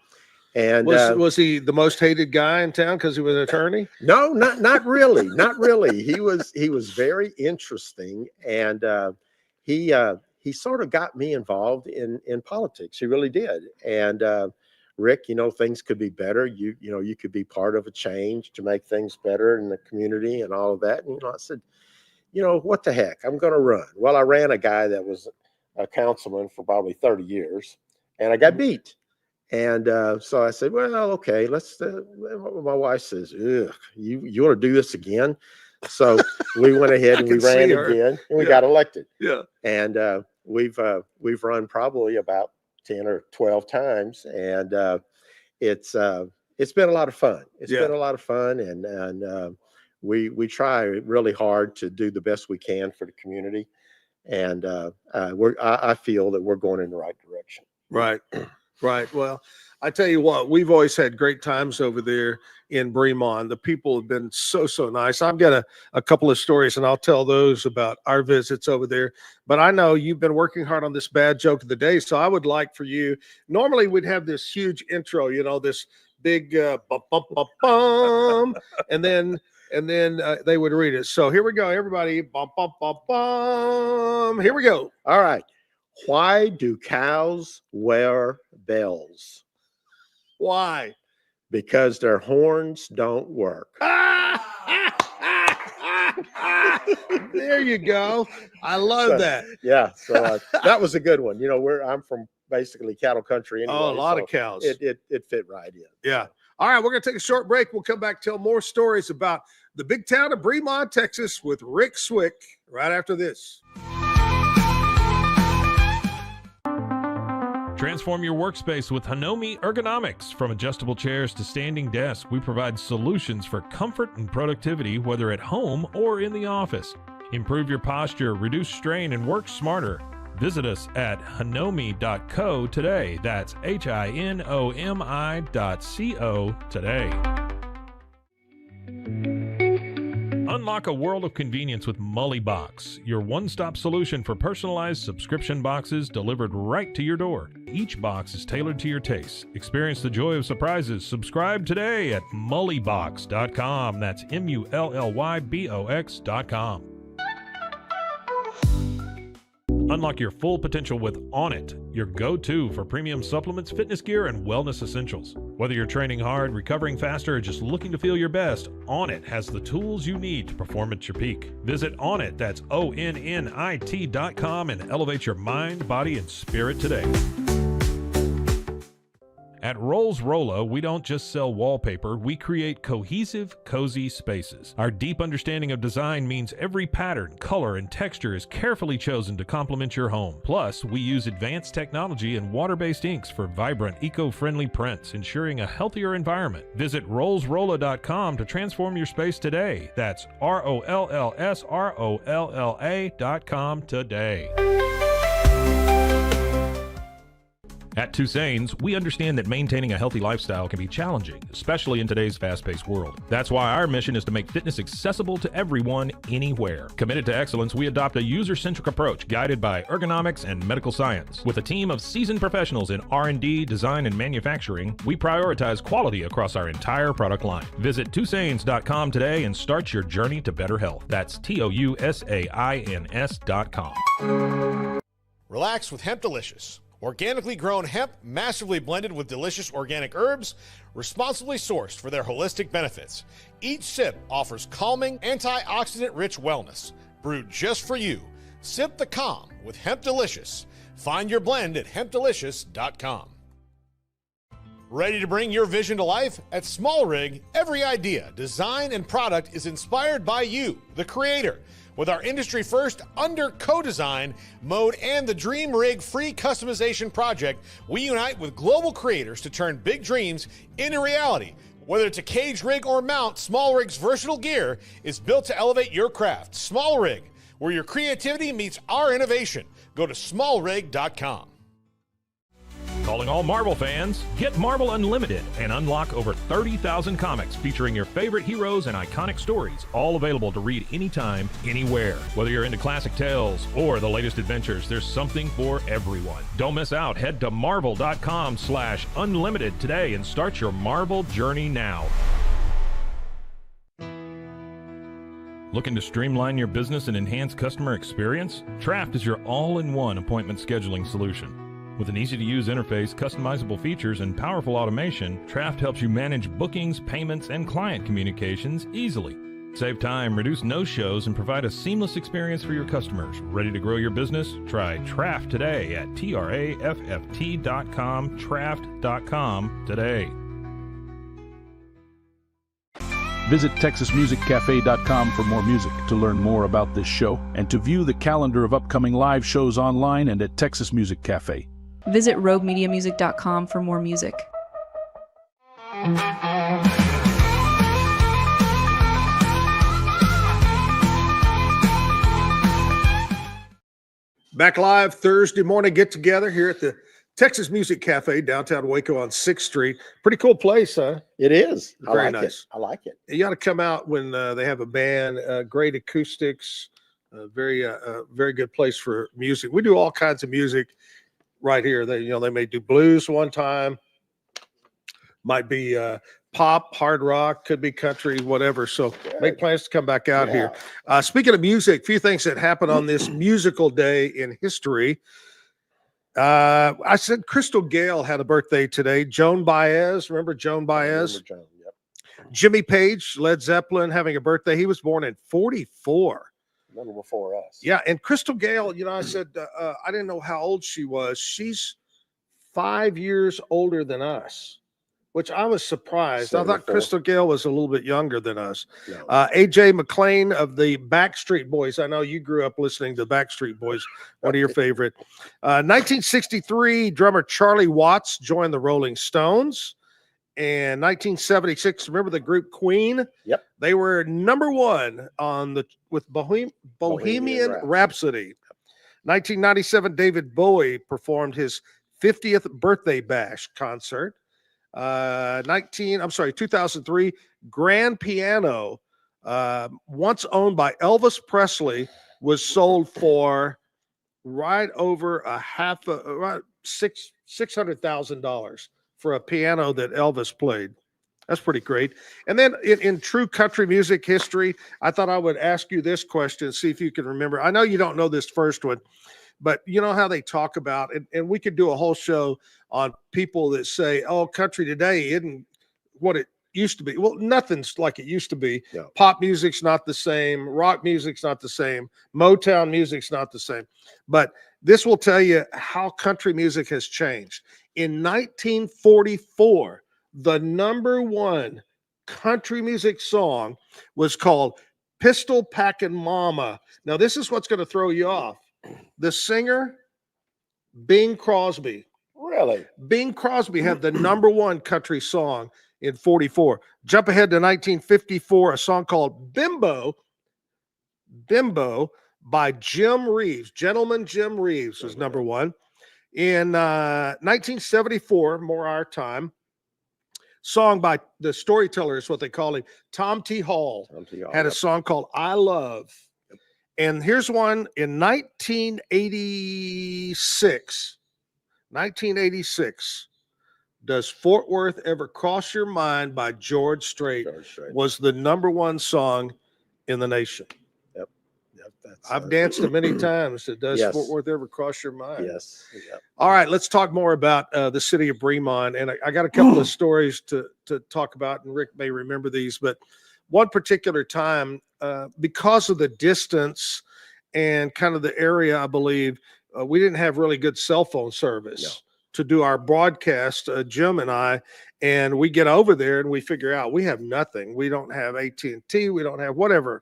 And was he the most hated guy in town because he was an attorney? No, not really, not really. He was very interesting, and he sort of got me involved in politics. He really did. And Rick, you know, things could be better. You know, you could be part of a change to make things better in the community and all of that. And, you know, I said, you know, what the heck? I'm going to run. Well, I ran a guy that was a councilman for probably 30 years, and I got beat. And so I said, well, okay, let's. My wife says, ugh, you want to do this again? So we went ahead and we ran again, and we got elected. Yeah. And we've run probably about 10 or 12 times, and it's been a lot of fun. It's been a lot of fun, and we try really hard to do the best we can for the community, and I feel that we're going in the right direction. Right. Right. Well, I tell you what, we've always had great times over there in Bremont. The people have been so nice. I've got a couple of stories, and I'll tell those about our visits over there. But I know you've been working hard on this bad joke of the day, so I would like for you. Normally, we'd have this huge intro, you know, this big bum, bum, bum, bum, and then they would read it. So here we go, everybody. Bum, bum, bum, bum. Here we go. All right. Why do cows wear bells? Why? Because their horns don't work. There you go. I love that. Yeah. So that was a good one. You know, I'm from basically cattle country anyway. Oh, a lot of cows. It fit right in. Yeah. All right. We're going to take a short break. We'll come back, tell more stories about the big town of Bremont, Texas with Rick Swick right after this. Transform your workspace with Hanomi Ergonomics. From adjustable chairs to standing desks, we provide solutions for comfort and productivity, whether at home or in the office. Improve your posture, reduce strain, and work smarter. Visit us at hanomi.co today. That's HINOMI.co today. Unlock a world of convenience with Mullybox, your one-stop solution for personalized subscription boxes delivered right to your door. each box is tailored to your taste. Experience the joy of surprises. Subscribe today at mullybox.com. That's MULLYBOX.com. Unlock your full potential with Onnit, your go-to for premium supplements, fitness gear, and wellness essentials. Whether you're training hard, recovering faster, or just looking to feel your best, Onnit has the tools you need to perform at your peak. Visit Onnit, that's ONNIT.com, and elevate your mind, body, and spirit today. At Rolls Rolo, we don't just sell wallpaper, we create cohesive, cozy spaces. Our deep understanding of design means every pattern, color, and texture is carefully chosen to complement your home. Plus, we use advanced technology and water-based inks for vibrant, eco-friendly prints, ensuring a healthier environment. Visit rollsrolla.com to transform your space today. That's ROLLSROLLA.com today. At Tusain's, we understand that maintaining a healthy lifestyle can be challenging, especially in today's fast-paced world. That's why our mission is to make fitness accessible to everyone, anywhere. Committed to excellence, we adopt a user-centric approach guided by ergonomics and medical science. With a team of seasoned professionals in R&D, design, and manufacturing, we prioritize quality across our entire product line. Visit Tusains.com today and start your journey to better health. That's TOUSAINS.com. Relax with Hemp Delicious. Organically grown hemp, massively blended with delicious organic herbs, responsibly sourced for their holistic benefits. Each sip offers calming, antioxidant-rich wellness. Brewed just for you. Sip the calm with Hemp Delicious. Find your blend at hempdelicious.com. Ready to bring your vision to life? At Small Rig, every idea, design, and product is inspired by you, the creator. With our industry-first under co-design mode and the Dream Rig free customization project, we unite with global creators to turn big dreams into reality. Whether it's a cage rig or mount, Small Rig's versatile gear is built to elevate your craft. Small Rig, where your creativity meets our innovation. Go to smallrig.com. Calling all Marvel fans, get Marvel Unlimited and unlock over 30,000 comics featuring your favorite heroes and iconic stories, all available to read anytime, anywhere. Whether you're into classic tales or the latest adventures, there's something for everyone. Don't miss out. Head to marvel.com/unlimited today and start your Marvel journey now. Looking to streamline your business and enhance customer experience? Traft is your all-in-one appointment scheduling solution. With an easy-to-use interface, customizable features, and powerful automation, Traft helps you manage bookings, payments, and client communications easily. Save time, reduce no-shows, and provide a seamless experience for your customers. Ready to grow your business? Try Traft today at TRAFFT.com, Traft.com today. Visit TexasMusicCafe.com for more music, to learn more about this show, and to view the calendar of upcoming live shows online and at Texas Music Cafe. Visit RogueMediaMusic.com for more music. Back live Thursday morning get together here at the Texas Music Cafe, downtown Waco on 6th Street. Pretty cool place, huh? It is. Very I like nice. it. I like it. You got to come out when they have a band, great acoustics, very good place for music. We do all kinds of music right here. They may do blues one time, might be pop, hard rock, could be country, whatever. So make plans to come back out here. Speaking of music, a few things that happened on this musical day in history. I said Crystal Gale had a birthday today. Joan Baez, remember Joan Baez? Joan, yep. Jimmy Page, Led Zeppelin, having a birthday. He was born in 1944. A little before us. Yeah, and Crystal Gale, I said, I didn't know how old she was. She's 5 years older than us, which I was surprised. 74. I thought Crystal Gale was a little bit younger than us. No. AJ McLean of the Backstreet Boys. I know you grew up listening to Backstreet Boys, one of your favorite. 1963, drummer Charlie Watts joined the Rolling Stones. And 1976, remember the group Queen? Yep. They were number one with Bohemian Rhapsody. 1997, David Bowie performed his 50th birthday bash concert. 2003, grand piano, once owned by Elvis Presley, was sold for right over $600,000 for a piano that Elvis played. That's pretty great. And then in true country music history, I thought I would ask you this question, see if you can remember. I know you don't know this first one, but you know how they talk about, and we could do a whole show on people that say, oh, country today isn't what it used to be. Well, nothing's like it used to be. No. Pop music's not the same. Rock music's not the same. Motown music's not the same. But this will tell you how country music has changed. In 1944, the number one country music song was called Pistol Packin' Mama. Now, this is what's going to throw you off. The singer, Bing Crosby. Really? Bing Crosby had the number one country song in 44. Jump ahead to 1954, a song called Bimbo by Jim Reeves. Gentleman Jim Reeves was number one. In 1974, more our time, song by the storyteller is what they call him. Tom T. Hall had a song called I Love. And here's one in 1986. 1986. Does Fort Worth Ever Cross Your Mind by George Strait was the number one song in the nation. Yep. I've danced it many times. It does Yes. Fort Worth Ever Cross Your Mind? Yes. Yep. All right, let's talk more about the city of Bremont. And I got a couple of stories to talk about, and Rick may remember these, but one particular time, because of the distance and kind of the area, I believe, we didn't have really good cell phone service to do our broadcast, Jim and I, and we get over there and we figure out we have nothing. We don't have AT&T. We don't have whatever.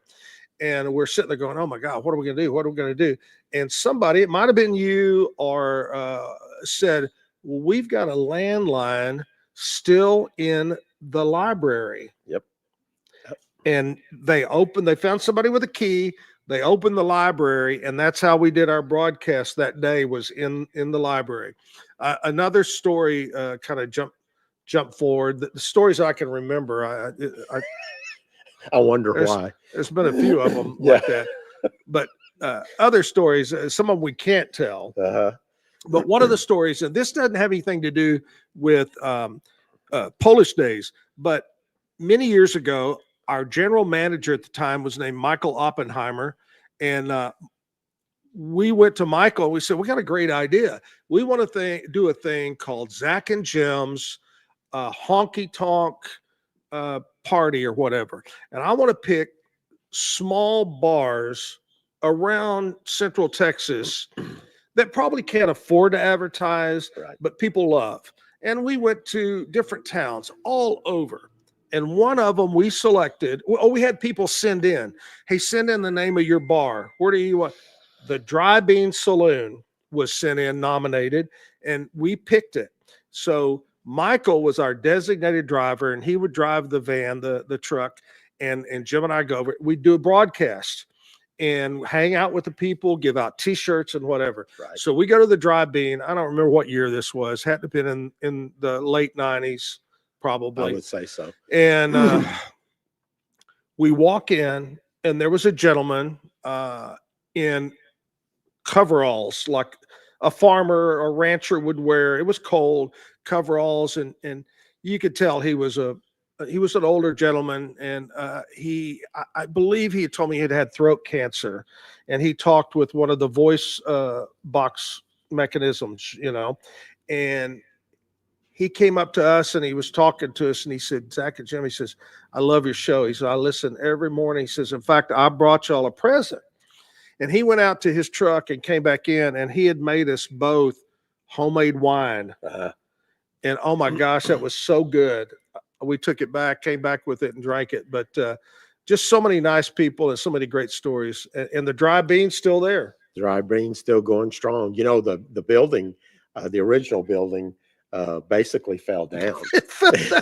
And we're sitting there going, oh my God, what are we going to do? What are we going to do? And somebody, it might've been you, or said, well, we've got a landline still in the library. Yep. And they found somebody with a key. They opened the library, and that's how we did our broadcast that day, was in the library. Another story, kind of jump forward. The stories I can remember, I wonder why. There's been a few of them like that. But other stories, some of them we can't tell. But one of the stories, and this doesn't have anything to do with Polish days, but many years ago, our general manager at the time was named Michael Oppenheimer. And we went to Michael and we said, we got a great idea. We want to do a thing called Zack and Jim's honky tonk party or whatever. And I want to pick small bars around Central Texas that probably can't afford to advertise, but people love. And we went to different towns all over. And one of them we selected, we had people send in, hey, send in the name of your bar. Where do you want? The Dry Bean Saloon was sent in, nominated, and we picked it. So Michael was our designated driver, and he would drive the van, the truck, and Jim and I go over. We'd do a broadcast and hang out with the people, give out T-shirts and whatever. So we go to the Dry Bean. I don't remember what year this was. Had to have been in the late 90s. Probably. I would say so. And we walk in, and there was a gentleman in coveralls, like a farmer or rancher would wear. It was cold, coveralls, and you could tell he was an older gentleman, and I believe he had told me he had throat cancer, and he talked with one of the voice box mechanisms, and he came up to us and he was talking to us, and he said, Zach and Jim, he says, I love your show. He said, I listen every morning. He says, in fact, I brought y'all a present. And he went out to his truck and came back in, and he had made us both homemade wine. And oh my gosh, that was so good. We took it back, came back with it and drank it. But just so many nice people and so many great stories. And the Dry Bean's still there. Dry Bean's still going strong. The building, the original building, basically fell down. It fell down.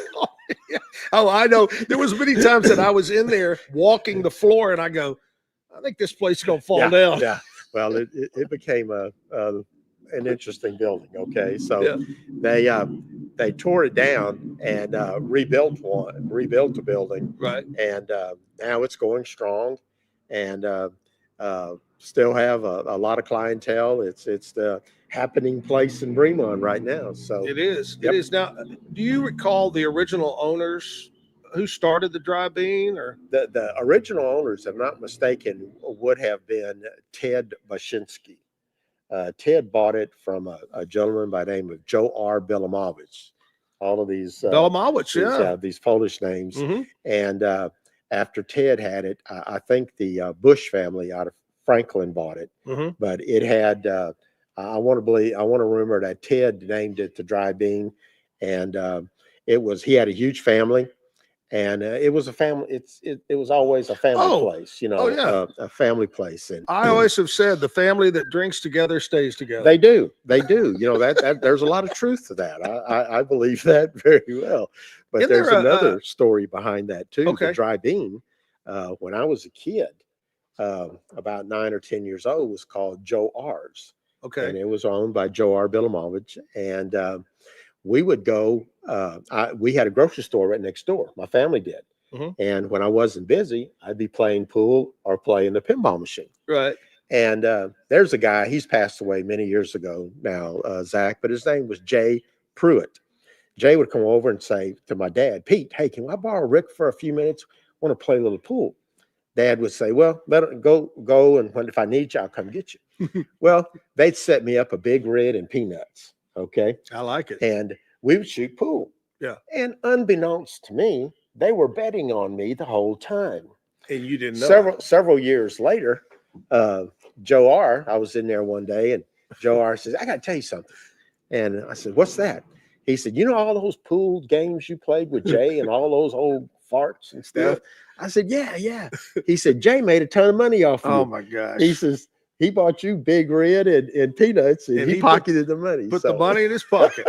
Yeah. Oh, I know. There was many times that I was in there walking the floor, and I go, I think this place is going to fall down. Yeah. Well, it became an interesting building. Okay. So they tore it down and rebuilt the building. Right. And now it's going strong. And Still have a lot of clientele. It's the happening place in Bremont right now. So It is. Yep. It is. Now, do you recall the original owners who started the Dry Bean? Or the original owners, if I'm not mistaken, would have been Ted Bashinsky. Ted bought it from a gentleman by the name of Joe R. Bilimovich. All of these Bilimovich, these Polish names. Mhm. And after Ted had it, I think the Bush family out of Franklin bought it. Mhm. But it had I want to remember that Ted named it the Dry Bean, and he had a huge family. And it was a family. It was always a family place, a family place. And I always have said the family that drinks together stays together. they do. That there's a lot of truth to that. I believe that very well. But Isn't there's there another story behind that too. Okay. The Dry Bean, when I was a kid, about 9 or 10 years old, was called Joe R's. Okay. And it was owned by Joe R. Bilimovich. And we would go. We had a grocery store right next door. My family did. Mhm. And when I wasn't busy, I'd be playing pool or playing the pinball machine. Right. And there's a guy, he's passed away many years ago now, Zach, but his name was Jay Pruitt. Jay would come over and say to my dad, Pete, hey, can I borrow Rick for a few minutes? I want to play a little pool. Dad would say, well, let it go, and if I need you, I'll come get you. Well, they'd set me up a big red and peanuts. Okay. I like it. And we would shoot pool. Yeah. And unbeknownst to me, they were betting on me the whole time. And you didn't know. Several years later, Joe R., I was in there one day, and Joe R. says, I got to tell you something. And I said, what's that? He said, you know all those pool games you played with Jay and all those old farts and stuff? I said, yeah. He said, Jay made a ton of money off of Oh, you. my gosh. He says, he bought you Big Red and peanuts, and he pocketed the money. Put the money in his pocket.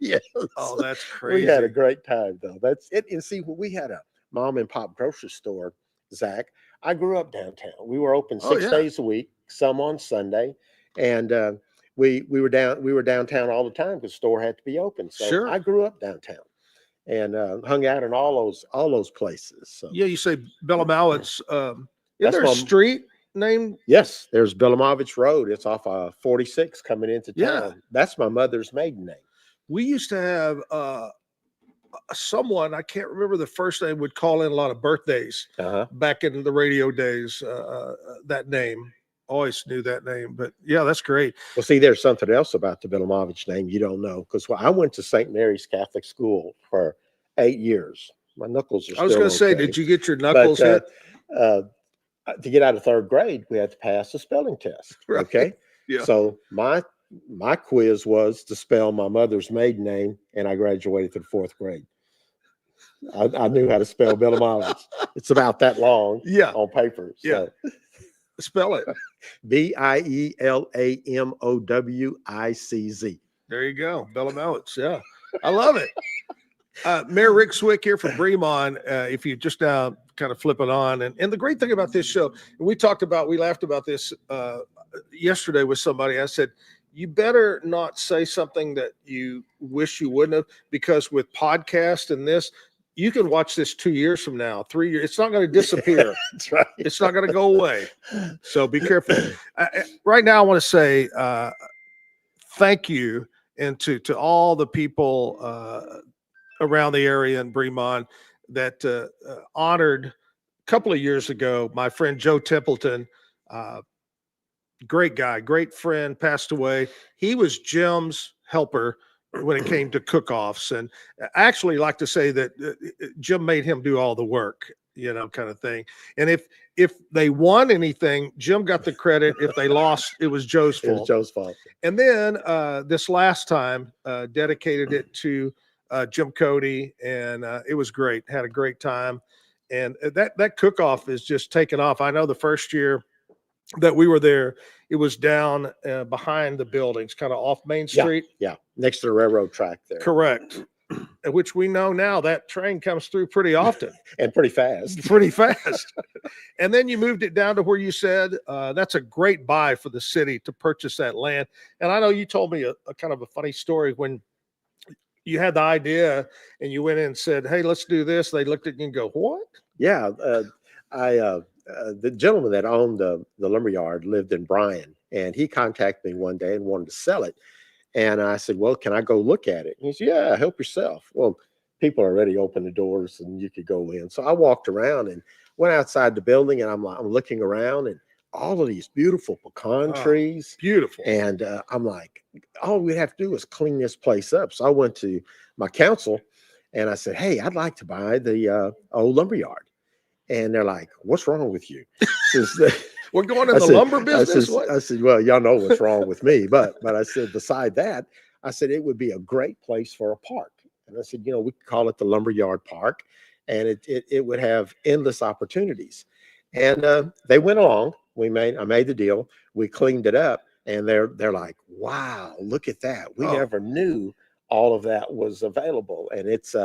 Yes. Oh, that's crazy. We had a great time, though. That's it. And see, we had a mom and pop grocery store, Zach. I grew up downtown. We were open 6 days a week, some on Sunday, and we were downtown all the time because the store had to be open. So Sure. I grew up downtown and hung out in all those places. So Yeah, you say Bilimovich. Is That's there a my- street named? yes, there's Bilimovich Road. It's off 46 coming into town. Yeah. That's my mother's maiden name. We used to have someone, I can't remember the first name, would call in a lot of birthdays back in the radio days. That name, always knew that name. But yeah, that's great. Well, see, there's something else about the Bilimovich name you don't know, because I went to St. Mary's Catholic School for 8 years. My knuckles are still I was going to say, okay. did you get your knuckles hit? To get out of third grade, we had to pass a spelling test. Right. Okay. Yeah. So my quiz was to spell my mother's maiden name, and I graduated to the fourth grade. I knew how to spell Bilimovich. It's about that long on paper. So. Yeah. Spell it. Bielmowicz. There you go. Bilimovich. Yeah. I love it. Mayor Rick Swick here from Bremont. If you just now kind of flip it on. And the great thing about this show, and we laughed about this yesterday with somebody. I said, you better not say something that you wish you wouldn't have, because with podcast and this, you can watch this 2 years from now, 3 years. It's not going to disappear. That's right. It's not going to go away. So be careful. Right now, I want to say thank you and to all the people around the area in Bremont that honored a couple of years ago my friend Joe Templeton. Great guy, great friend, passed away. He was Jim's helper when it came to cook-offs, and I actually like to say that Jim made him do all the work, kind of thing. And if they won anything, Jim got the credit. If they lost, it was Joe's fault. It was Joe's fault. And then this last time, dedicated it to Jim Cody, and it was great. Had a great time, and that cook-off is just taken off. I know the first year that we were there, it was down behind the buildings, kind of off Main Street. Yeah, next to the railroad track there. Correct. Which we know now that train comes through pretty often. And pretty fast. Pretty fast. And then you moved it down to where you said that's a great buy for the city to purchase that land. And I know you told me a kind of a funny story when you had the idea and you went in and said, hey, let's do this. They looked at you and go, what? Yeah, the gentleman that owned the lumberyard lived in Bryan, and he contacted me one day and wanted to sell it. And I said, well, can I go look at it? And he said, yeah, help yourself. Well, people already opened the doors and you could go in. So I walked around and went outside the building, and I'm looking around, and all of these beautiful pecan trees. Beautiful. And I'm like, all we have to do is clean this place up. So I went to my council and I said, hey, I'd like to buy the old lumberyard. And they're like, what's wrong with you? We're going in the lumber business? I said, well, y'all know what's wrong with me. But I said, beside that, I said, it would be a great place for a park. And I said, we could call it the Lumberyard Park, and it would have endless opportunities. And they went along. I made the deal. We cleaned it up, and they're like, wow, look at that. We never knew all of that was available. And it's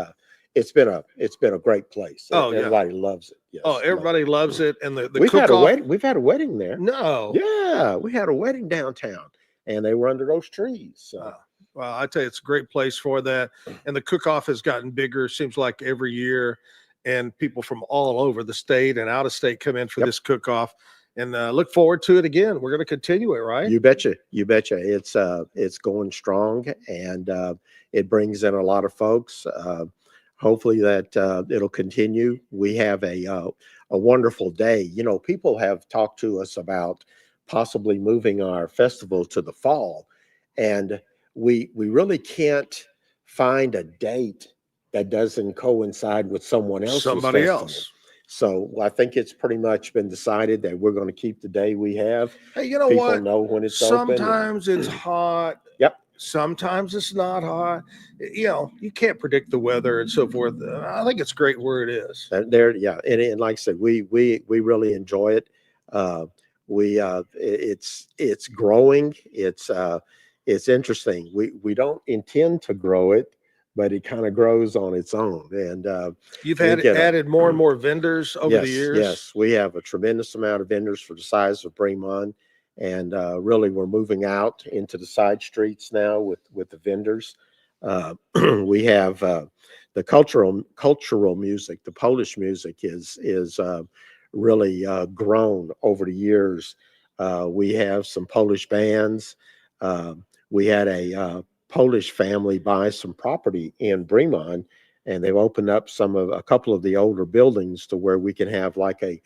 been a great place. Everybody loves it. Yes, everybody loves it. And the we've had a cook-off. wedding. We've had a wedding there. No. Yeah, we had a wedding downtown, and they were under those trees. So. Well, I tell you, it's a great place for that. And the cook-off has gotten bigger, seems like every year. And people from all over the state and out of state come in for this cook-off. And look forward to it again. We're going to continue it, right? You betcha. You betcha. It's going strong, and it brings in a lot of folks. Hopefully that it'll continue. We have a wonderful day. People have talked to us about possibly moving our festival to the fall, and we really can't find a date that doesn't coincide with someone else's somebody festival. else. So I think it's pretty much been decided that we're going to keep the day we have. Hey, you know People what? know when it's open. Sometimes it's hot. Yep. Sometimes it's not hot. You can't predict the weather and so forth. I think it's great where it is. And like I said, we really enjoy it. It's growing. It's interesting. We don't intend to grow it, but it kind of grows on its own. And you've added more and more vendors over the years. Yes, we have a tremendous amount of vendors for the size of Bremont. And really, we're moving out into the side streets now with the vendors. We have the cultural music. The Polish music is really grown over the years. We have some Polish bands. We had a Polish family buy some property in Bremont, and they've opened up a couple of the older buildings to where we can have like a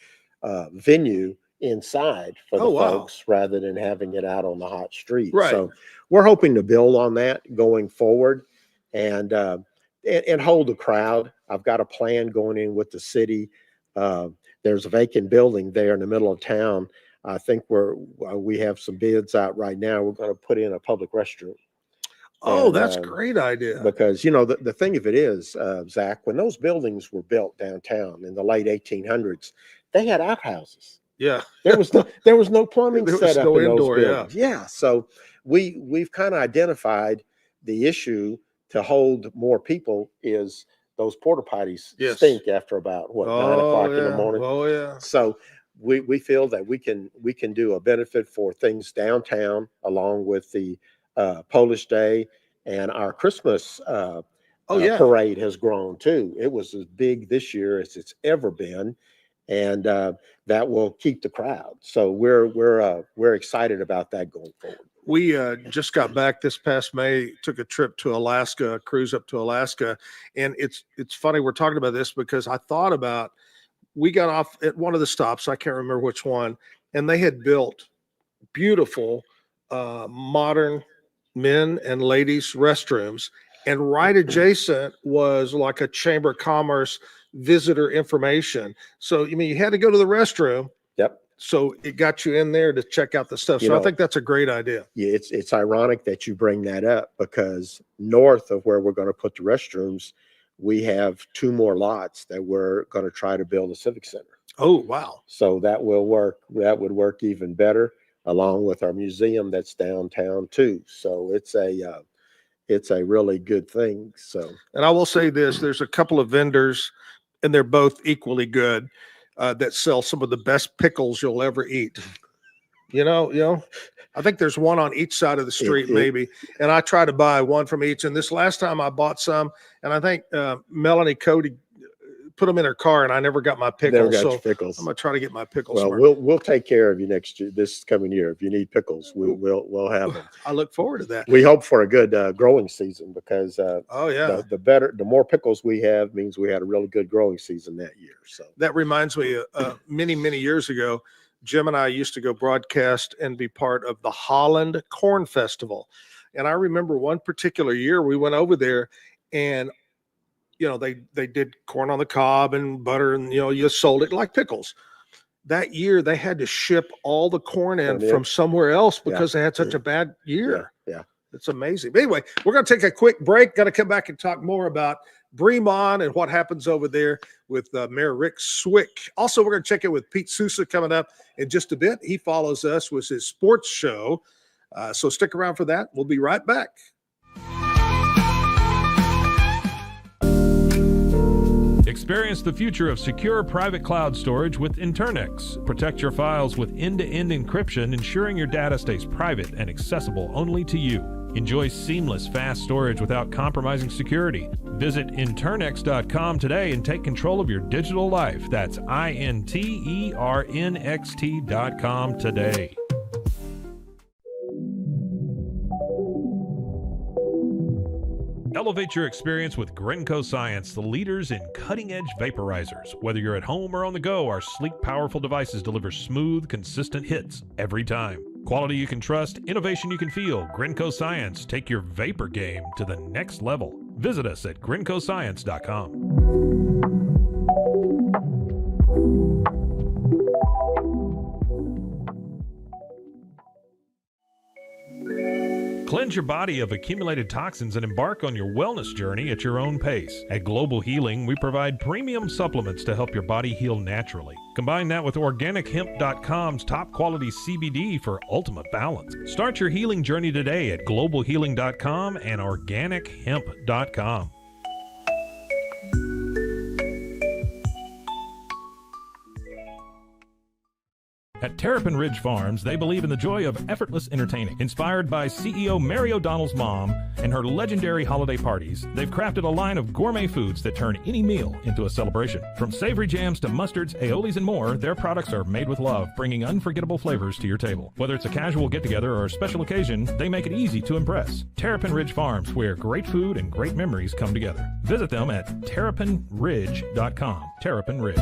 venue inside for the folks rather than having it out on the hot street. Right. So we're hoping to build on that going forward and hold the crowd. I've got a plan going in with the city. There's a vacant building there in the middle of town. I think we have some bids out right now. We're going to put in a public restroom. Oh, that's a great idea. Because, the thing of it is, Zach, when those buildings were built downtown in the late 1800s, they had outhouses. Yeah. There was no plumbing set up in those buildings. Yeah. So we've kind of identified the issue to hold more people is those porta potties stink after about 9 o'clock in the morning. Oh yeah. So we feel that we can do a benefit for things downtown along with the Polish Day, and our Christmas parade has grown too. It was as big this year as it's ever been, and that will keep the crowd. So we're excited about that going forward. We just got back this past May, took a trip to Alaska, a cruise up to Alaska. And it's funny we're talking about this because I thought about, we got off at one of the stops, I can't remember which one, and they had built beautiful modern men and ladies restrooms. And right adjacent was like a Chamber of Commerce visitor information. So, you had to go to the restroom. Yep. So it got you in there to check out the stuff. So I think that's a great idea. Yeah, it's ironic that you bring that up because north of where we're going to put the restrooms, we have 2 more lots that we're going to try to build a civic center. Oh, wow. So that will work. That would work even better along with our museum that's downtown too. So it's a really good thing. So, and I will say this, there's a couple of vendors and they're both equally good. That sell some of the best pickles you'll ever eat. I think there's one on each side of the street, maybe. And I try to buy one from each. And this last time I bought some, and I think Melanie Cody put them in her car, and I never got my pickles. Never got so your pickles. I'm gonna try to get my pickles. Well, tomorrow. we'll take care of you next year, this coming year. If you need pickles, we'll have them. I look forward to that. We hope for a good growing season because oh yeah, the more pickles we have means we had a really good growing season that year. So that reminds me, many years ago, Jim and I used to go broadcast and be part of the Holland Corn Festival. And I remember one particular year we went over there, and they did corn on the cob and butter, and you sold it like pickles. That year they had to ship all the corn in from somewhere else because they had such a bad year. Yeah. It's amazing. But anyway, we're going to take a quick break. Got to come back and talk more about Bremont and what happens over there with Mayor Rick Swick. Also, we're going to check in with Pete Sousa coming up in just a bit. He follows us with his sports show. So stick around for that. We'll be right back. Experience the future of secure private cloud storage with Internex. Protect your files with end-to-end encryption, ensuring your data stays private and accessible only to you. Enjoy seamless, fast storage without compromising security. Visit Internex.com today and take control of your digital life. That's INTERNXT.com today. Elevate your experience with Grenco Science, the leaders in cutting-edge vaporizers. Whether you're at home or on the go, our sleek, powerful devices deliver smooth, consistent hits every time. Quality you can trust, innovation you can feel. Grenco Science. Take your vapor game to the next level. Visit us at GrencoScience.com. Cleanse your body of accumulated toxins and embark on your wellness journey at your own pace. At Global Healing, we provide premium supplements to help your body heal naturally. Combine that with OrganicHemp.com's top quality CBD for ultimate balance. Start your healing journey today at GlobalHealing.com and OrganicHemp.com. At Terrapin Ridge Farms, they believe in the joy of effortless entertaining. Inspired by CEO Mary O'Donnell's mom and her legendary holiday parties, they've crafted a line of gourmet foods that turn any meal into a celebration. From savory jams to mustards, aiolis, and more, their products are made with love, bringing unforgettable flavors to your table. Whether it's a casual get-together or a special occasion, they make it easy to impress. Terrapin Ridge Farms, where great food and great memories come together. Visit them at terrapinridge.com. Terrapin Ridge.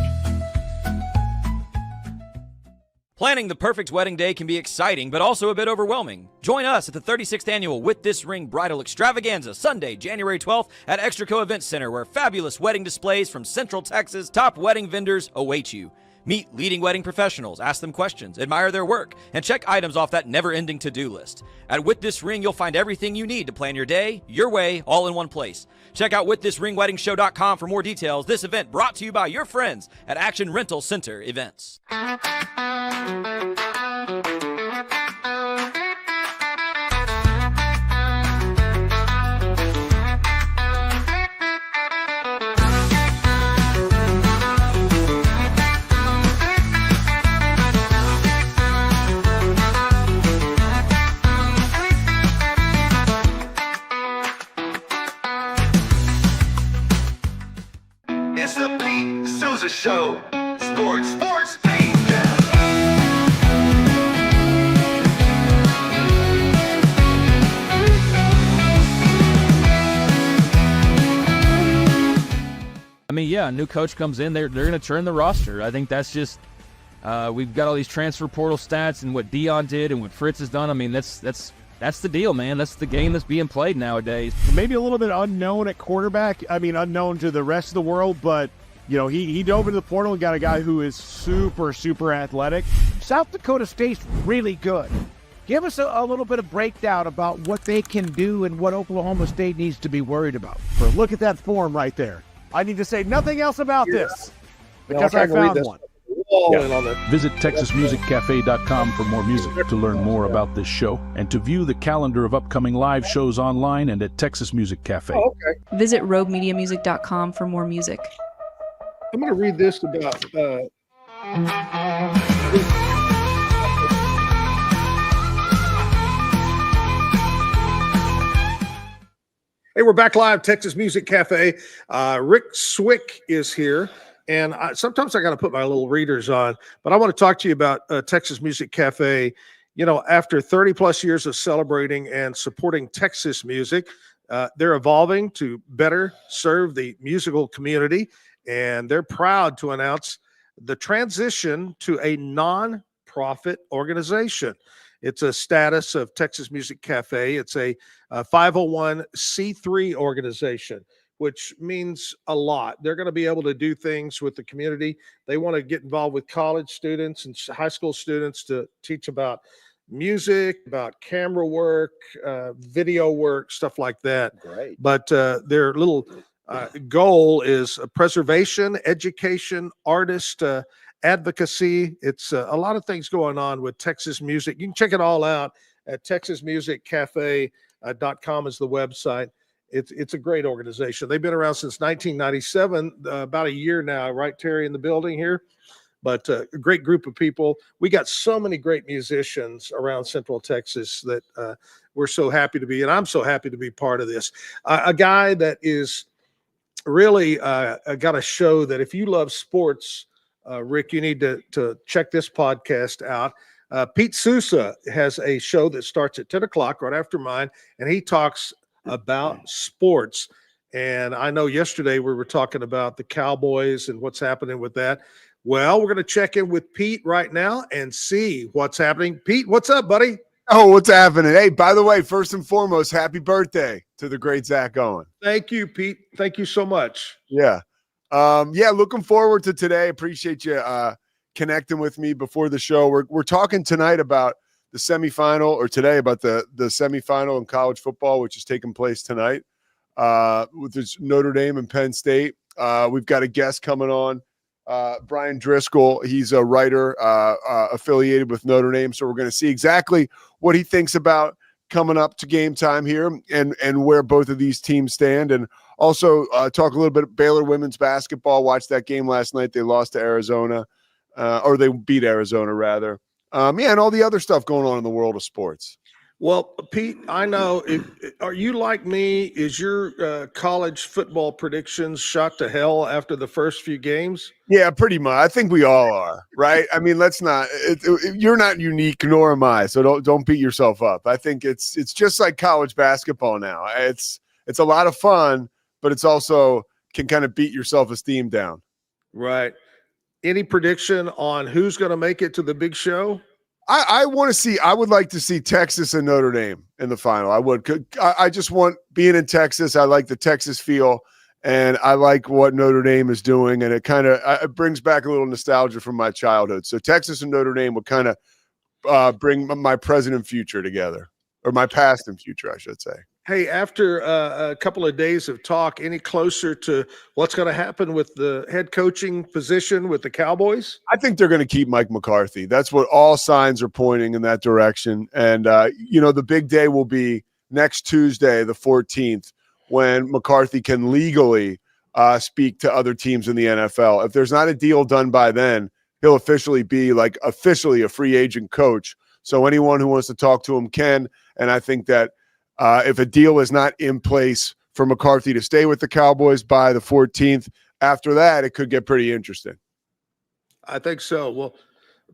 Planning the perfect wedding day can be exciting, but also a bit overwhelming. Join us at the 36th Annual With This Ring Bridal Extravaganza, Sunday, January 12th at Extraco Event Center, where fabulous wedding displays from Central Texas' top wedding vendors await you. Meet leading wedding professionals, ask them questions, admire their work, and check items off that never-ending to-do list. At With This Ring, you'll find everything you need to plan your day, your way, all in one place. Check out WithThisRingWeddingShow.com for more details. This event brought to you by your friends at Action Rental Center Events. It's the Pete Sousa Show. Sports. I mean, yeah, a new coach comes in, they're going to turn the roster. I think that's just we've got all these transfer portal stats and what Dion did and what Fritz has done. I mean, that's the deal, man. That's the game that's being played nowadays. Maybe a little bit unknown at quarterback. I mean, unknown to the rest of the world, but he dove into the portal and got a guy who is super, super athletic. South Dakota State's really good. Give us a little bit of breakdown about what they can do and what Oklahoma State needs to be worried about. Look at that form right there. I need to say nothing else about this because I found one. Visit TexasMusicCafe.com for more music, to learn more about this show, and to view the calendar of upcoming live shows online and at Texas Music Cafe. Oh, okay. Visit RogueMediaMusic.com for more music. I'm going to read this about Hey, Hey, we're back live, Texas Music Cafe. Rick Swick is here, and sometimes I got to put my little readers on, but I want to talk to you about Texas Music Cafe. You know, after 30 plus years of celebrating and supporting Texas music, they're evolving to better serve the musical community, and they're proud to announce the transition to a non-profit organization. It's a status of Texas Music Cafe. It's a 501c3 organization, which means a lot. They're going to be able to do things with the community. They want to get involved with college students and high school students to teach about music, about camera work, video work, stuff like that. Great. But their little goal is preservation, education, artist advocacy. It's a lot of things going on with Texas music. You can check it all out at texasmusiccafe.com is the website. It's a great organization. They've been around since 1997, about a year now, right, Terry, in the building here? But a great group of people. We got so many great musicians around Central Texas that we're so happy to be, and I'm so happy to be part of this. A guy that is really got a show that if you love sports, Rick, you need to check this podcast out. Pete Sousa has a show that starts at 10 o'clock right after mine, and he talks about sports. And I know yesterday we were talking about the Cowboys and what's happening with that. Well, we're going to check in with Pete right now and see what's happening. Pete, what's up, buddy? Oh, what's happening? Hey, by the way, first and foremost, happy birthday to the great Zack Owen. Thank you, Pete. Thank you so much. Yeah. Looking forward to today. Appreciate you connecting with me before the show. We're talking tonight about the semifinal, or today about the semifinal in college football, which is taking place tonight with this Notre Dame and Penn State. We've got a guest coming on, Brian Driscoll. He's a writer affiliated with Notre Dame, so we're going to see exactly what he thinks about coming up to game time here and where both of these teams stand, and also talk a little bit Baylor women's basketball. Watched that game last night. They lost to Arizona, or they beat Arizona rather. And all the other stuff going on in the world of sports. Well, Pete, I know. Are you like me? Is your college football predictions shot to hell after the first few games? Yeah, pretty much. I think we all are, right? I mean, let's not. You're not unique, nor am I. So don't beat yourself up. I think it's just like college basketball now. It's a lot of fun, but it's also can kind of beat your self-esteem down. Right. Any prediction on who's going to make it to the big show? I would like to see Texas and Notre Dame in the final. I would. I just want, being in Texas, I like the Texas feel, and I like what Notre Dame is doing, and it brings back a little nostalgia from my childhood. So Texas and Notre Dame would kind of bring my present and future together, or my past and future, I should say. Hey, after a couple of days of talk, any closer to what's going to happen with the head coaching position with the Cowboys? I think they're going to keep Mike McCarthy. That's what all signs are pointing in that direction. And, the big day will be next Tuesday, the 14th, when McCarthy can legally speak to other teams in the NFL. If there's not a deal done by then, he'll officially be officially a free agent coach. So anyone who wants to talk to him can. And I think that if a deal is not in place for McCarthy to stay with the Cowboys by the 14th, after that, it could get pretty interesting. I think so. Well,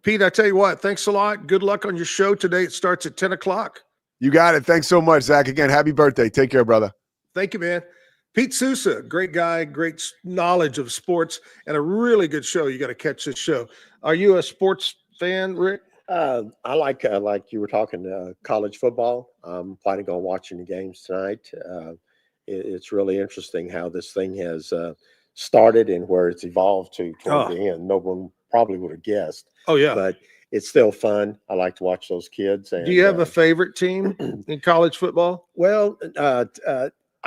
Pete, I tell you what, thanks a lot. Good luck on your show today. It starts at 10 o'clock. You got it. Thanks so much, Zack. Again, happy birthday. Take care, brother. Thank you, man. Pete Sousa, great guy, great knowledge of sports, and a really good show. You got to catch this show. Are you a sports fan, Rick? I like you were talking college football. I'm planning on watching the games tonight. It's really interesting how this thing has started and where it's evolved to toward the end. No one probably would have guessed. Oh, yeah. But it's still fun. I like to watch those kids. And, do you have a favorite team in college football? Well, I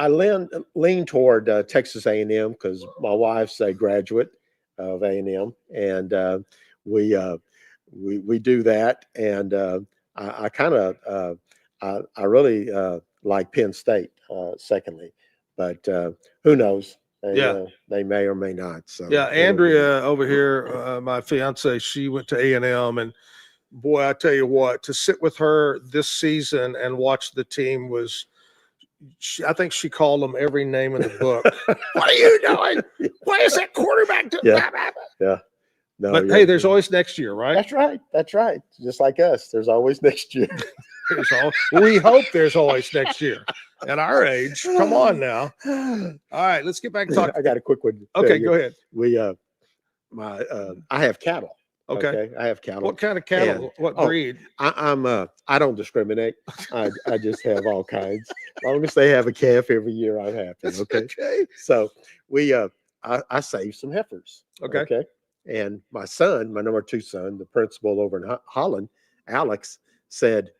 lean toward Texas A&M because my wife's a graduate of A&M, and we do that, and I kind of I really like Penn State. Secondly, but who knows? They may or may not. So yeah, Andrea over here, my fiance, she went to A&M, and boy, I tell you what, to sit with her this season and watch the team was, I think she called them every name in the book. What are you doing? Why is that quarterback doing that? Yeah. No, But hey, there's always next year, right? That's right. That's right. Just like us, there's always next year. We hope there's always next year. At our age, come on now. All right, let's get back to talk. I got a quick one. Okay, go ahead. We I have cattle. Okay. I have cattle. What kind of cattle? And- What oh, breed? I don't discriminate. I just have all kinds. As long as they have a calf every year, I'm happy. Okay. So we I saved some heifers. Okay. And my son, my number 2 son, the principal over in Holland, Alex, said,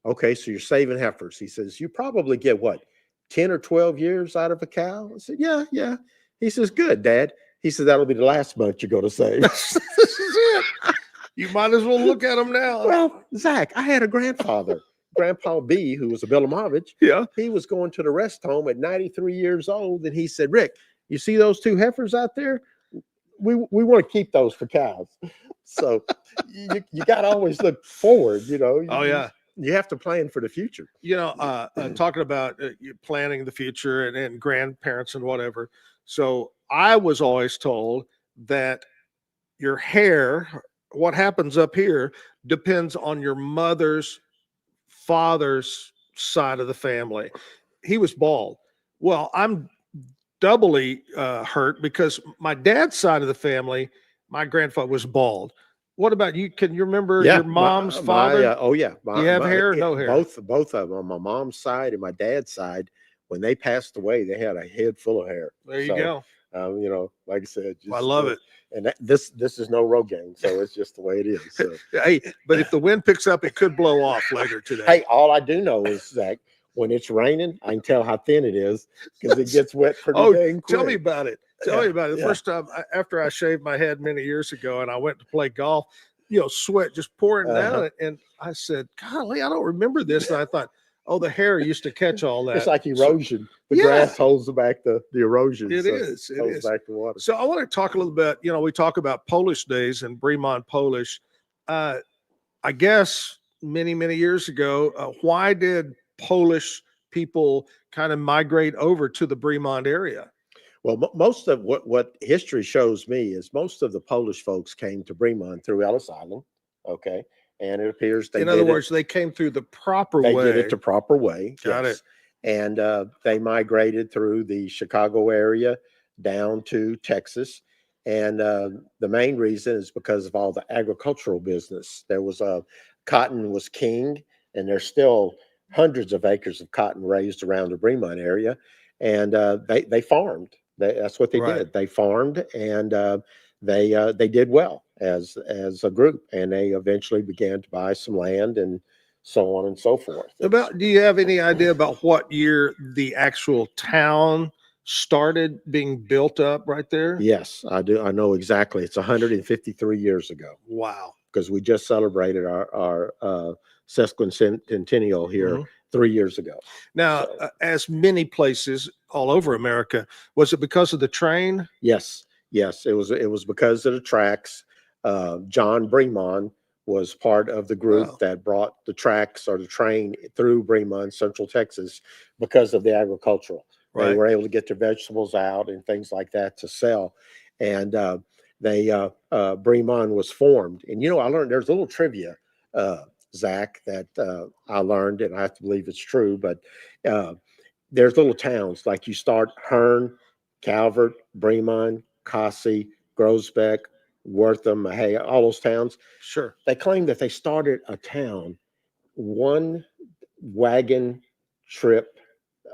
okay, so you're saving heifers. He says, you probably get what, 10 or 12 years out of a cow? I said, yeah. He says, good, Dad. He said, that'll be the last month you're going to save. This is it. You might as well look at them now. Well, Zach, I had a grandfather, Grandpa B, who was a Bilimovich. Yeah. He was going to the rest home at 93 years old, and he said, Rick, you see those 2 heifers out there? We want to keep those for cows. So you got to always look forward, Oh, yeah. You have to plan for the future. Talking about you planning the future and grandparents and whatever. So I was always told that your hair, what happens up here, depends on your mother's father's side of the family. He was bald. Well, I'm doubly hurt because my dad's side of the family, my grandfather was bald. What about you? Can you remember your mom's father? Oh yeah. Do you have hair or no hair? Both of them on my mom's side and my dad's side. When they passed away, they had a head full of hair. There you go. Like I said, I love it. And this is no Rogaine, so it's just the way it is. So. Hey, but if the wind picks up, it could blow off later today. Hey, all I do know is that when it's raining, I can tell how thin it is because it gets wet pretty dang quick. Tell me about it. Tell me about it. The first time after I shaved my head many years ago and I went to play golf, sweat just pouring down it. And I said, golly, I don't remember this. And I thought, the hair used to catch all that. It's like erosion. The grass holds back the erosion. It is. It holds back the water. So I want to talk a little bit, we talk about Polish days and Bremont Polish. I guess many, many years ago, why did Polish people kind of migrate over to the Bremont area? Well, most of what history shows me is most of the Polish folks came to Bremont through Ellis Island. Okay. And it appears in other words, they came through the proper way. They did it the proper way. Got it. And they migrated through the Chicago area down to Texas. And the main reason is because of all the agricultural business. There was cotton was king, and there's still hundreds of acres of cotton raised around the Bremont area. And they farmed. That's what they did. They farmed, and they did well as a group, and they eventually began to buy some land and so on and so forth. Do you have any idea about what year the actual town started being built up right there? Yes, I do. I know exactly. It's 153 years ago. Wow. Because we just celebrated our sesquicentennial here 3 years ago. Now, as many places all over America, was it because of the train? Yes. It was because of the tracks. John Bremont was part of the group that brought the tracks or the train through Bremont, Central Texas, because of the agricultural. Right. They were able to get their vegetables out and things like that to sell. And Bremont was formed. And, I learned there's a little trivia, Zach, that I learned, and I have to believe it's true, but there's little towns like you start Hearn, Calvert, Bremont, Cossey, Grosbeck, Wortham, Mahia, all those towns. Sure. They claim that they started a town 1 wagon trip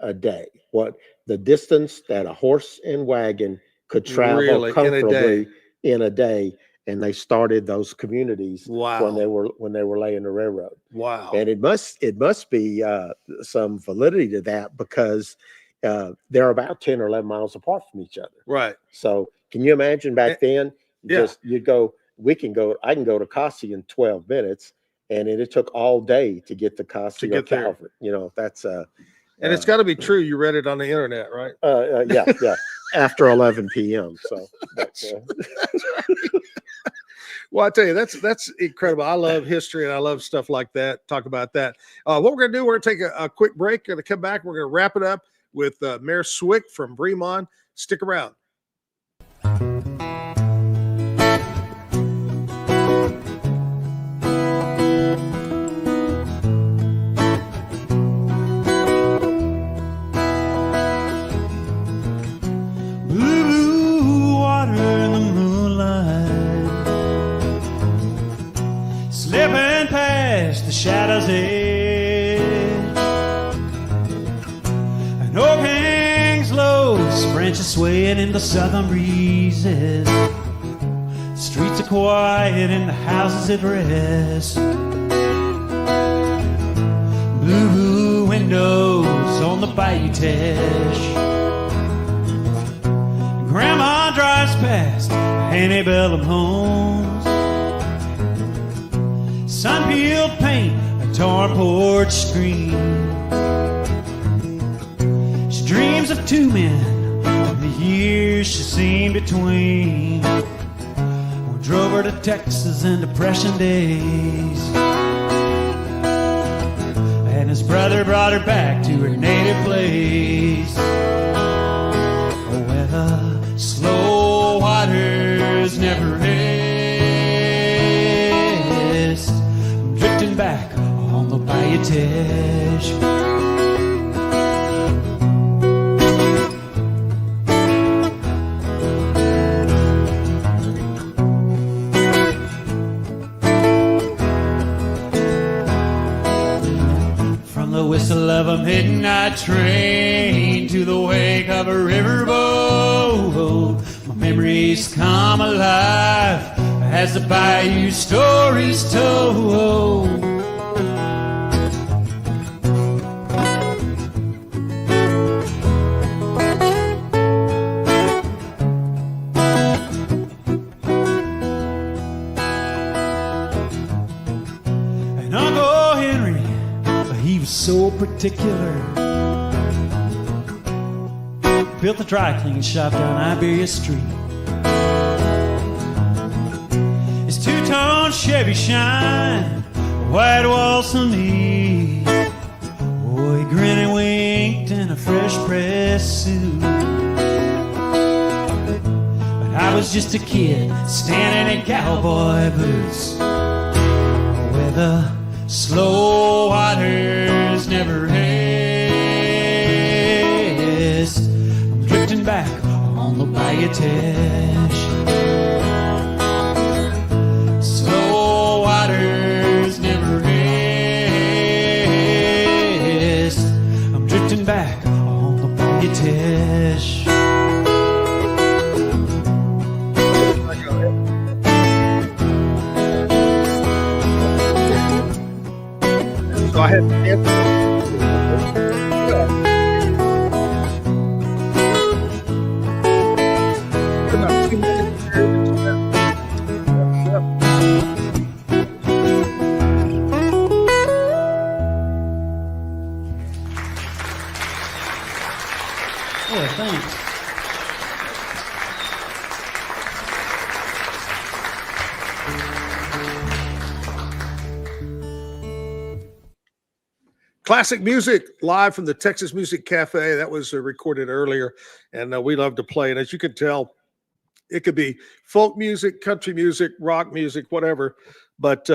a day. What the distance that a horse and wagon could travel comfortably in a day. And they started those communities when they were laying the railroad. Wow. And it must be some validity to that because they're about 10 or 11 miles apart from each other. Right. So can you imagine back then? Yeah. I can go to Cossey in 12 minutes, and it took all day to get to Cossey or Calvert. That's and it's got to be true. You read it on the internet, right? Yeah. After 11 p.m. So, Well, I tell you, that's incredible. I love history and I love stuff like that. Talk about that. What we're going to do, we're going to take a quick break. Going to come back. We're going to wrap it up with Mayor Swick from Bremond. Stick around. Blue water in the moonlight, slipping past the shadow's edge. An oak hangs low, its branches swaying in the southern breezes. The streets are quiet and the houses at rest. Blue windows on the bayou Teche. Grandma drives past antebellum homes. Sun-peeled paint, a torn porch screen. She dreams of two men and the years she's seen between. We drove her to Texas in Depression days, and his brother brought her back to her native place. Where the slow waters never rest. I'm drifting back on the bayou Teche. From the whistle of a midnight train to the wake of a riverboat, my memories come alive as the bayou stories told. And Uncle Henry, he was so particular. Built a dry cleaning shop down Iberia Street. His two-tone Chevy shine, white walls on me. Oh, he grinned and winked in a fresh pressed suit. But I was just a kid standing in cowboy boots, where the slow waters never rest. I'm drifting back on the bayou Teche. Slow waters never rest. I'm drifting back on the bayou Teche. So I had Yeah, thanks. classic music live from the Texas Music Cafe. That was recorded earlier, and we love to play. And as you can tell, it could be folk music, country music, rock music, whatever. But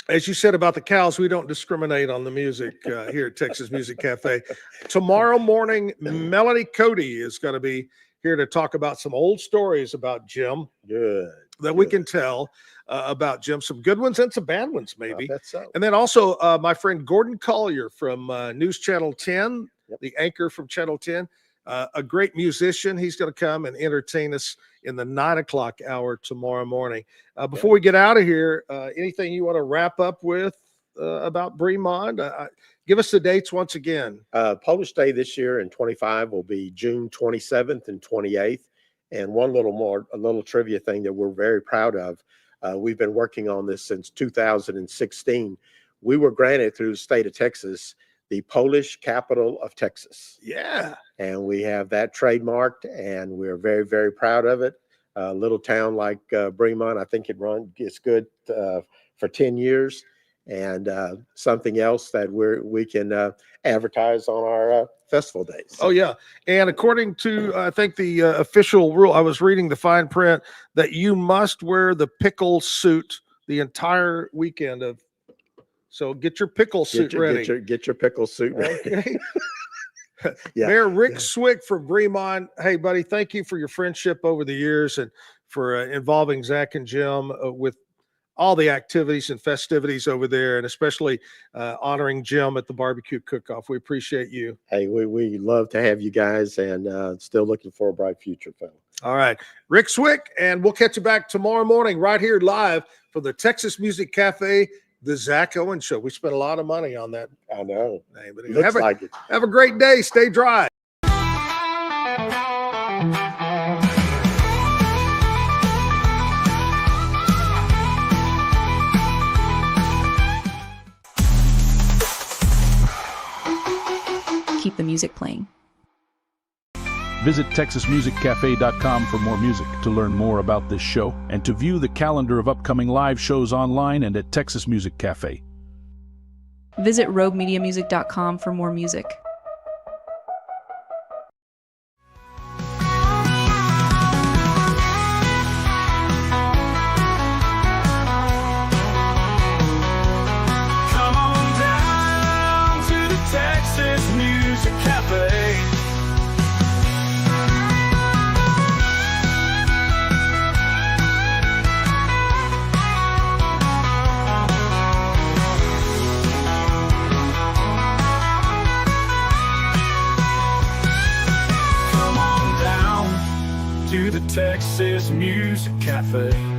as you said about the cows, we don't discriminate on the music here at Texas Music Cafe. Tomorrow morning, Melanie Cody is going to be here to talk about some old stories about Jim. Good. That we can tell about Jim. Some good ones and some bad ones, maybe. That's so. And then also my friend Gordon Collier from News Channel 10, the anchor from Channel 10, a great musician. He's going to come and entertain us in the 9 o'clock hour tomorrow morning. Before we get out of here, anything you want to wrap up with about Bremond? Give us the dates once again. Polish Day this year in 25 will be June 27th and 28th. And one a little trivia thing that we're very proud of. We've been working on this since 2016. We were granted through the state of Texas the Polish capital of Texas. Yeah. And we have that trademarked, and we're very, very proud of it. a little town like Bremont. I think it's good for 10 years. And something else that we can advertise on our festival days. Oh yeah, and according to I think the official rule, I was reading the fine print that you must wear the pickle suit the entire weekend of. So get your pickle suit ready. Get your pickle suit ready. Okay. Yeah. Mayor Rick Swick from Bremont. Hey, buddy, thank you for your friendship over the years and for involving Zach and Jim with all the activities and festivities over there, and especially honoring Jim at the barbecue cook-off. We appreciate you. Hey, we love to have you guys, and still looking for a bright future, fellow. All right, Rick Swick, and we'll catch you back tomorrow morning right here live from the Texas Music Cafe, the Zack Owen Show. We spent a lot of money on that. I know. Name, but Looks like it. Have a great day. Stay dry. Keep the music playing. Visit TexasMusicCafe.com for more music, to learn more about this show, and to view the calendar of upcoming live shows online and at Texas Music Cafe. Visit RogueMediaMusic.com for more music. Come on down to the Texas Music Cafe. Come on down to the Texas Music Cafe.